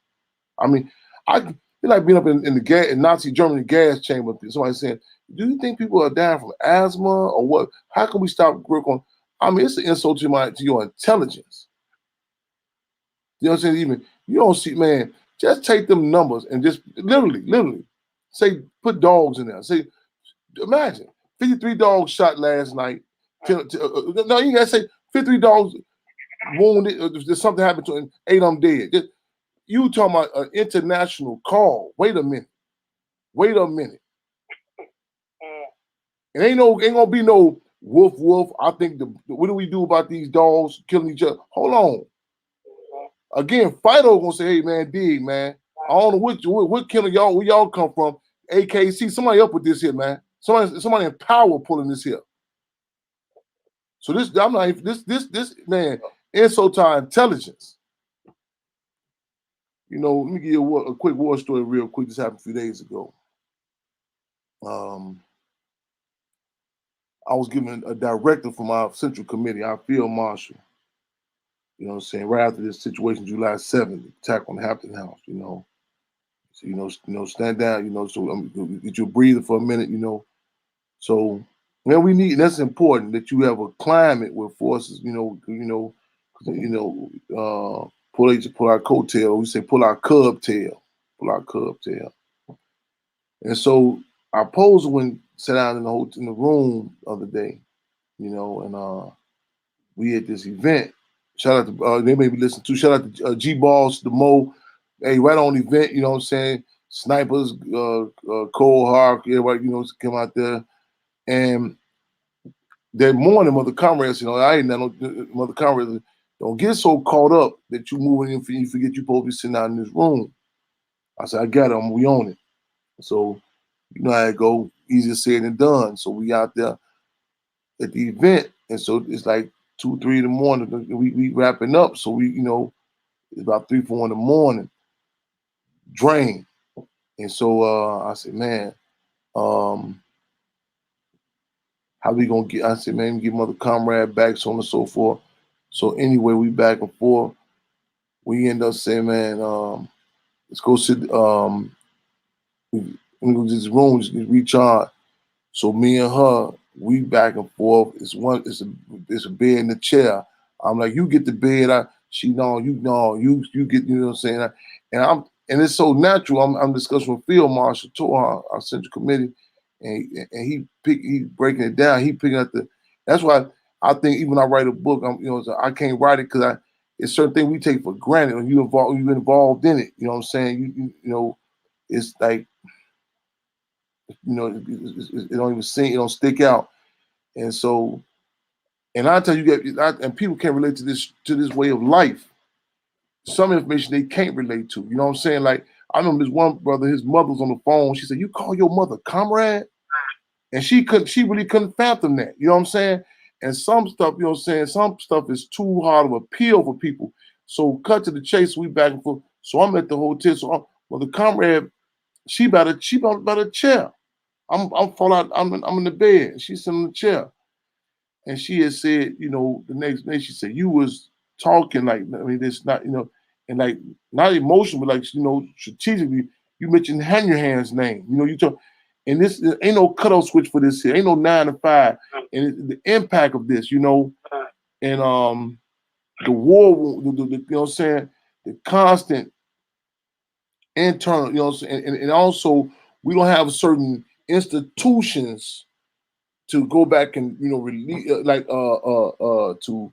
I mean, it's like being up in the Nazi Germany gas chamber. Somebody saying, do you think people are dying from asthma or what? How can we stop work on? I mean, it's an insult to your intelligence. You know what I'm saying? Even you don't see, man, just take them numbers and just literally say, put dogs in there. Say, imagine 53 dogs shot last night. No, you gotta say 53 dogs wounded. Something happened to them, 8 of them dead. You talking about an international call? Wait a minute. And ain't gonna be no woof. I think what do we do about these dogs killing each other? Hold on. Again, Fido gonna say, hey man, dig, man. I don't know what killing y'all, where y'all come from. AKC, somebody up with this here, man. Somebody in power pulling this here. So this man, insult to our intelligence. You know, let me give you a quick war story real quick. This happened a few days ago. I was given a directive from our central committee, our field marshal. You know what I'm saying? Right after this situation, July 7th, attack on Hampton House, you know. So, you know, stand down, you know, so get you a breather for a minute, you know. So, man, we need, that's important that you have a climate where forces, pull our coattail. We say pull our cub tail. And so our opposer went sat down in the room the other day, you know, and we had this event. Shout out to they may be listening to. Shout out to G Balls, the Mo. Hey, right on the event, you know what I'm saying? Snipers, Cole Hark, everybody, you know, come out there. And that morning, Mother Comrades, you know, I ain't know Mother Comrades, don't get so caught up that you moving in, you forget you're supposed to be sitting out in this room. I said, I got it, we on it. So, you know how it go, easier said than done. So we out there at the event, and so it's like 2, 3 in the morning. We wrapping up, so we, you know, it's about 3, 4 in the morning. Drain. And so I said, man, how we gonna get? I said, man, get Mother Comrade back, so on and so forth. So anyway, we back and forth. We end up saying, man, let's go sit. We go to this room, just recharge. So me and her, we back and forth. It's a bed in the chair. I'm like, you get the bed. She no, you get, you know what I'm saying? And it's so natural. I'm discussing with Field Marshal to our Central Committee, and he breaking it down. He picking up that's why I think even I write a book, I can't write it because it's certain things we take for granted when you involved in it. You know what I'm saying? You know, it's like, it don't even sing, it don't stick out. And so, and I tell you, and people can't relate to this way of life. Some information they can't relate to. You know what I'm saying? Like, I remember this one brother, his mother was on the phone. She said, "You call your mother comrade?" And she really couldn't fathom that. You know what I'm saying? And some stuff, you know what I'm saying, some stuff is too hard of a pill for people. So cut to the chase, we back and forth. So I'm at the hotel. So the comrade, she about a chair. I'm fall out. I'm in the bed. She's sitting in the chair, and she had said, the next day she said, "You was talking like, I mean, this not, and like not emotional, but like, strategically. You mentioned Hands name. You talk, and this ain't no cutoff switch for this here. Ain't no 9 to 5, and the impact of this, and the war, you know what I'm saying, the constant internal, you know what I'm saying, and also we don't have certain institutions to go back and release, to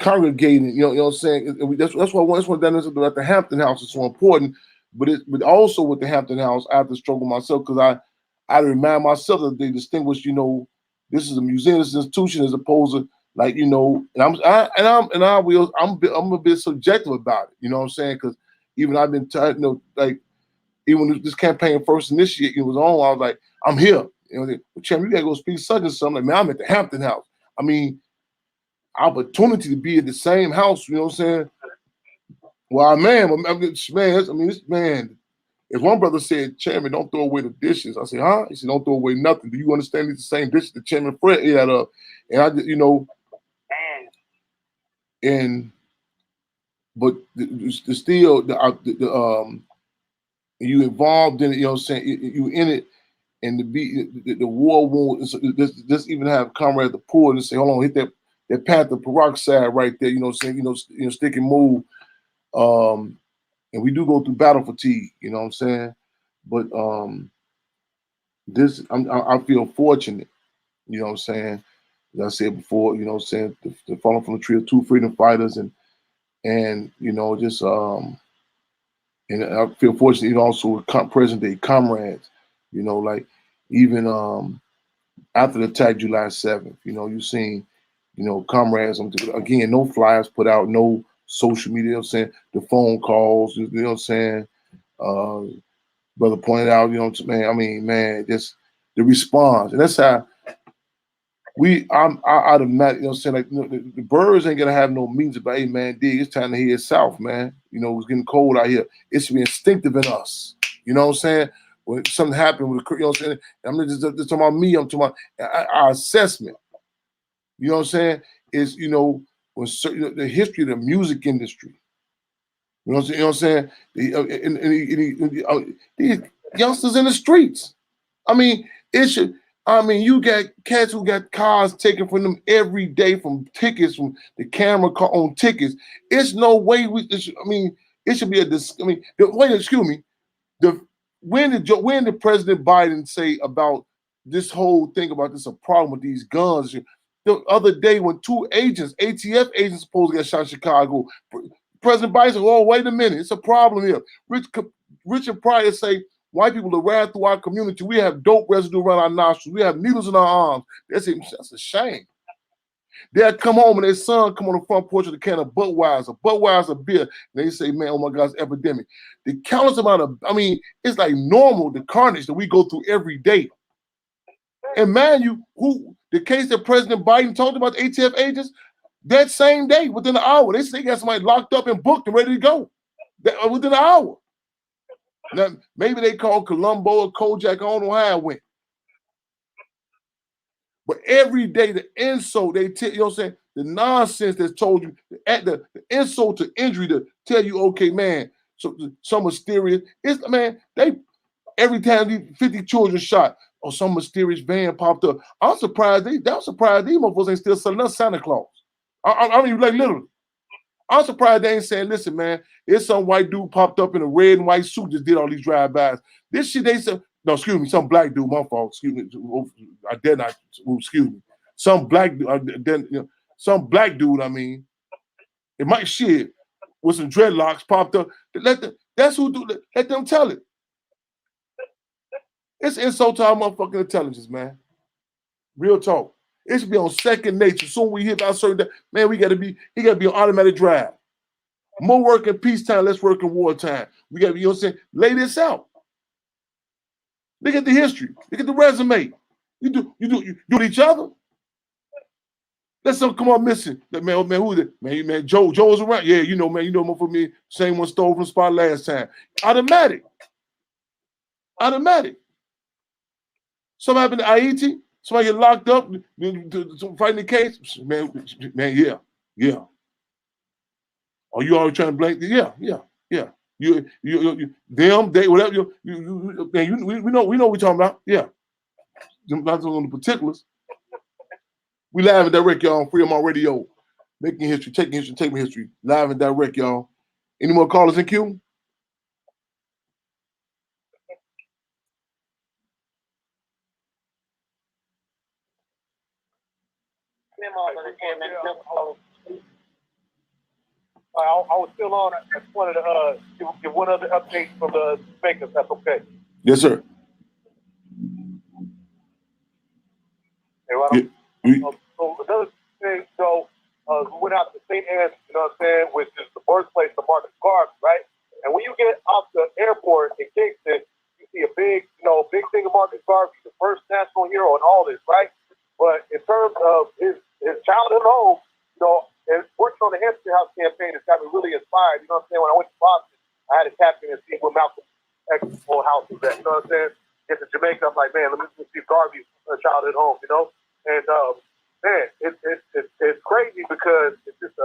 congregate, you know what I'm saying. That's why that is about the Hampton House is so important. But also with the Hampton House, I have to struggle myself because I remind myself that they distinguish. This is a museum, this is an institution, as opposed to like and I'm a bit subjective about it. You know what I'm saying? Because even I've been like even when this campaign first initiated, it was on. I was like, I'm here. Chairman, you gotta go speak such and something. Like, man, I'm at the Hampton House. I mean, opportunity to be at the same house. You know what I'm saying? Well, man, this man. If one brother said, "Chairman, don't throw away the dishes," I said, "Huh?" He said, "Don't throw away nothing. Do you understand it's the same dishes that Chairman Fred had up?" And I, but still, you involved in it. You know what I'm saying? You in it. And the war wound, just even have comrade at the pool and say, hold on, hit that Panther peroxide right there, you know what I'm saying, stick and move. And we do go through battle fatigue, you know what I'm saying? But I feel fortunate, you know what I'm saying? As I said before, you know what I'm saying, to follow from the tree of 2 freedom fighters and just and I feel fortunate also with present day comrades, like even after the attack July 7th, you've seen, comrades, again, no flyers put out, no social media, you know what I'm saying, the phone calls, you know what I'm saying, brother pointed out, man, just the response. And that's how I'm automatic, you know what I'm saying, like, the birds ain't gonna have no means about, hey, man, dig, it's time to head south, man. It's getting cold out here. It should be instinctive in us, you know what I'm saying? When something happened with, you know what I'm saying, I'm not just talking about me, I'm talking about our assessment. You know what I'm saying? Is when the history of the music industry. You know what I'm saying? These youngsters in the streets. I mean, it should. I mean, you got cats who got cars taken from them every day from tickets, from the camera on tickets. It's no way it should be a. Wait, excuse me. When did President Biden say about this whole thing about this a problem with these guns? The other day when 2 agents, ATF agents, supposed to get shot in Chicago, President Biden said, "Oh, wait a minute, it's a problem here." Richard Pryor say white people are ran through our community. We have dope residue around our nostrils. We have needles in our arms. That's a shame. They'll come home and their son come on the front porch with a can of Budweiser beer. And they say, man, oh my God, it's epidemic. The countless amount of, it's like normal, the carnage that we go through every day. And man, the case that President Biden talked about, the ATF agents, that same day, within an hour, they say they got somebody locked up and booked and ready to go. Within an hour. Now, maybe they call Columbo or Kojak. I don't know how it went. But every day, the insult they tell you, know what I'm saying? The nonsense that's told you, the insult to injury to tell you, okay, man, so some mysterious. It's man, they every time these 50 children shot or some mysterious van popped up. I'm surprised these motherfuckers ain't still selling us Santa Claus. I mean, like literally. I'm surprised they ain't saying, listen, man, it's some white dude popped up in a red and white suit just did all these drive-bys. This shit they said, no, excuse me, some black dude, my fault, excuse me, I dare not, excuse me. Some black dude, some black dude, I mean, it might shit with some dreadlocks popped up. That's who do, let them tell it. It's insult to our motherfucking intelligence, man. Real talk. It should be on second nature. Soon we hit our certain, man, he got to be on automatic drive. More work in peacetime, less work in wartime. We got to, you know what I'm saying? Lay this out. Look at the history. Look at the resume. You do it each other. Let some come on missing. That man, who is it? Man, Joe's around. Yeah, you know, man, for me. Same one stole from the spot last time. Automatic. Something happened to Haiti. Somebody get locked up fighting the case. Man, yeah. Are you always trying to blame? Yeah. You them, they, whatever. Man, we know what we're talking about. Yeah. Not on the particulars. We live and direct, y'all, on Freedom on Radio. Making history, taking history. Live and direct, y'all. Any more callers in queue? I was still on. I just wanted to give one other update from the Jamaica, if that's okay. Yes, sir. Hey, so another thing, we went out to St. Anne's, you know what I'm saying, which is the birthplace of Marcus Garvey, right? And when you get off the airport in Kingston, you see a big thing of Marcus Garvey, the first national hero and all this, right? But in terms of his childhood home, and working on the Hampton House campaign has got me really inspired. You know what I'm saying? When I went to Boston, I had to tap in and see where Malcolm X's old house was at. You know what I'm saying? Get to Jamaica, I'm like, man, let me see Garvey's childhood home, you know? And man, it's crazy because it's just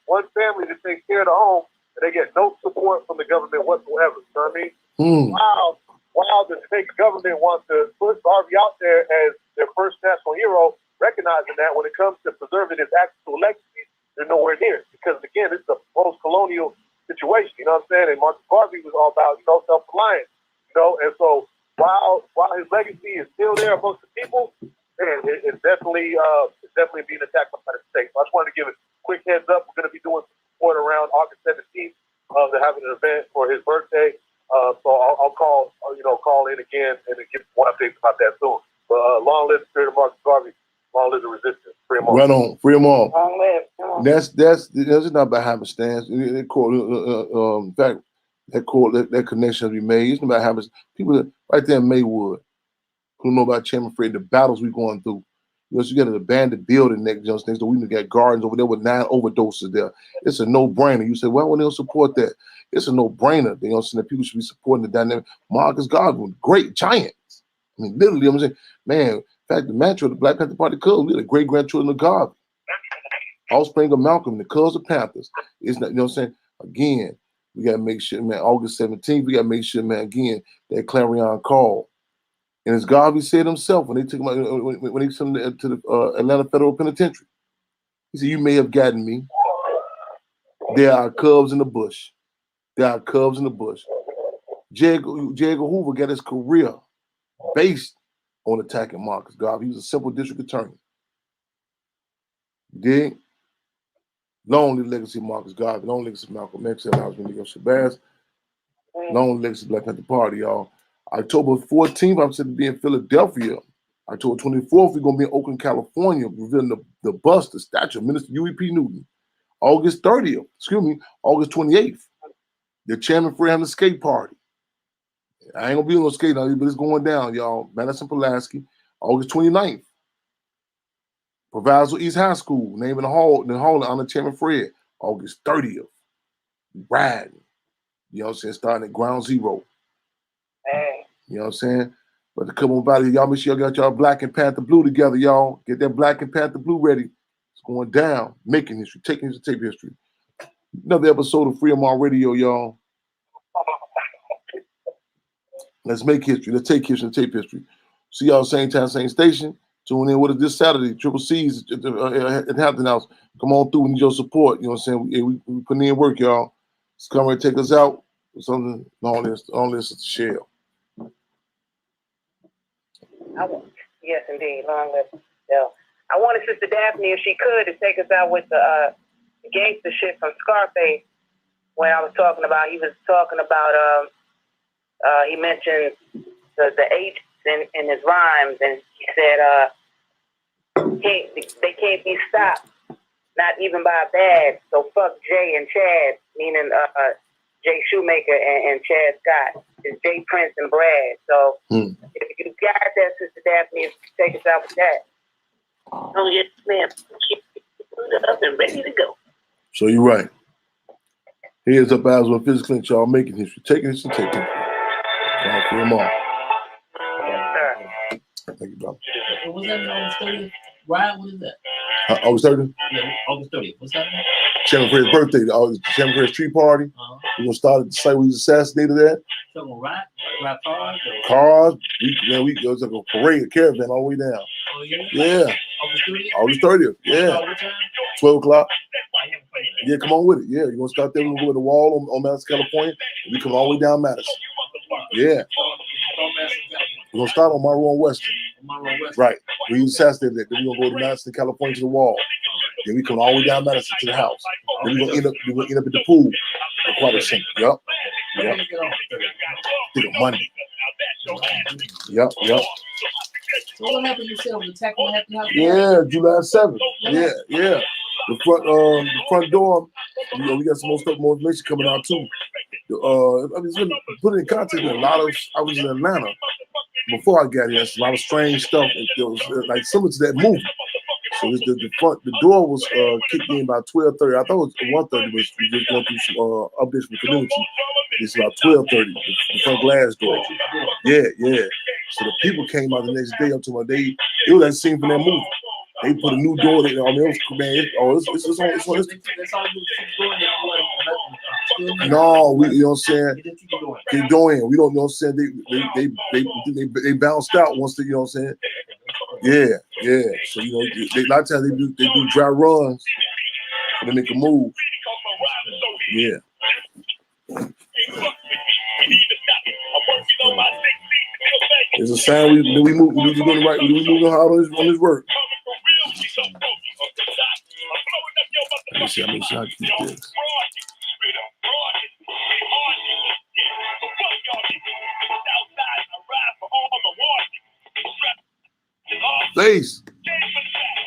one family that takes care of the home and they get no support from the government whatsoever. You know what I mean? Wow, the Jamaican government wants to put Garvey out there as their first national hero, recognizing that when it comes to preserving his actual legacy, they're nowhere near. Because again, it's a post-colonial situation, you know what I'm saying? And Marcus Garvey was all about, self-reliance, and so while his legacy is still there amongst the people, man, it's definitely being attacked by the state. So I just wanted to give a quick heads up. We're going to be doing support around August 17th. They're having an event for his birthday. So I'll call in again and give more updates about that soon. But long live the spirit of Marcus Garvey. Long live the resistance. Free them all. Right on. Free them all. Long live. That's not about happenstance. In fact, that connection has been made. It's not about happenstance. People right there in Maywood who know about Chairman Fred, the battles we're going through. You got an abandoned building next to us. So we got gardens over there with 9 overdoses there. It's a no-brainer. You say, well, when they'll support that? It's a no-brainer. You know what I'm saying? That people should be supporting the dynamic. Marcus Garvey, great giants. I mean, literally, I'm saying, man, in fact, the mantra of the Black Panther Party Cubs, we're the great-grandchildren of Garvey. Offspring of Malcolm, the Cubs of Panthers. It's not, you know what I'm saying? Again, we got to make sure, man, August 17th, we got to make sure, man, again, that clarion call. And as Garvey said himself when they took him when he took him to the Atlanta Federal Penitentiary, he said, "You may have gotten me. There are cubs in the bush. There are cubs in the bush." J. Edgar Hoover got his career based on attacking Marcus Garvey. He was a simple district attorney. Dig? Long live the legacy of Marcus Garvey. Long legacy of Malcolm X. And I was going to go Shabazz. Long legacy of Black Panther Party, y'all. October 14th, I'm set to be in Philadelphia. October 24th, we're going to be in Oakland, California, revealing the bust, the statue of Minister U.E.P. Newton. August 28th, the Chairman Fred Hampton skate party. I ain't going to be on no skate, but it's going down, y'all. Madison Pulaski. August 29th, Proviso East High School, naming the hall in honor of Chairman Fred. August 30th, riding. You know what I'm saying? Starting at Ground Zero. You know what I'm saying? But to come on by here, y'all make sure y'all got y'all black and Panther blue together, y'all. Get that black and Panther blue ready. It's going down. Making history, taking history, tape history. Another episode of Freedom on Radio, y'all. Let's make history. Let's take history and tape history. See y'all same time, same station. Tune in with us this Saturday. Triple C's at Hampton House. Come on through. We need your support. You know what I'm saying? We putting in work, y'all. It's coming to take us out. Something on this is the shell. Yes, indeed. Long live. Yeah. I wanted Sister Daphne, if she could, to take us out with the gangster shit from Scarface. When I was talking about, he was talking about, he mentioned the H in his rhymes, and he said, they can't be stopped, not even by a bad. So fuck Jay and Chad, meaning Jay Shoemaker and Chad Scott. It's Jay Prince and Brad. So if you got that, Sister Daphne, take us out with that. Oh yes, ma'am. Keep up and ready to go. So you're right. Here's up as well, physically, y'all making history, taking history, taking history. Y'all free them all. Yes, sir. Thank you, brother. What's happening on August 30th? Ryan, what is that? August 30th? Yeah, August 30th. What's happening? Chairman Fred's birthday. Chairman Fred's tree party. We're gonna start at the site we was assassinated at. So we'll ride cars. Cars. We it was like a parade, a caravan all the way down. Oh yeah. Yeah. August 30th. August 30th. Yeah. What time? 12 o'clock. Yeah, come on with it. Yeah, you're gonna start there. We're gonna go to the wall on Madison, California. And we come all the way down Madison. Yeah. We're gonna start on Monroe and Western. Right. We was assassinated there. Then we're gonna go to Madison, California to the wall. Then we come all the way down Madison to the house. Then we're gonna end up at the pool, the Aquatic Center. Yep. I think on Monday. Yep. So what happened? You said was attacking Hampton House? Yeah, July 7th. Yeah. The front door. We got some more information coming out too. I mean, put it in context. I was in Atlanta before I got here. There's a lot of strange stuff. It was like similar to that movie. So the door was kicked in by 12:30. I thought it was 1:30, but we just going through some updates from the community. It's about 12:30. The front glass door. Yeah. So the people came out the next day up to my day. It was that scene from that movie. They put a new door there. I mean, it was, man. It's on. No, you know what I'm saying? Keep going. We don't, you know what I'm saying? They bounced out once they, you know what I'm saying? Yeah. So, you know, a lot of times they do dry runs and they make a move. Yeah. There's a sign we move. We doing the right. We moving hard on his work. Let me see how many shots you keep this. Please.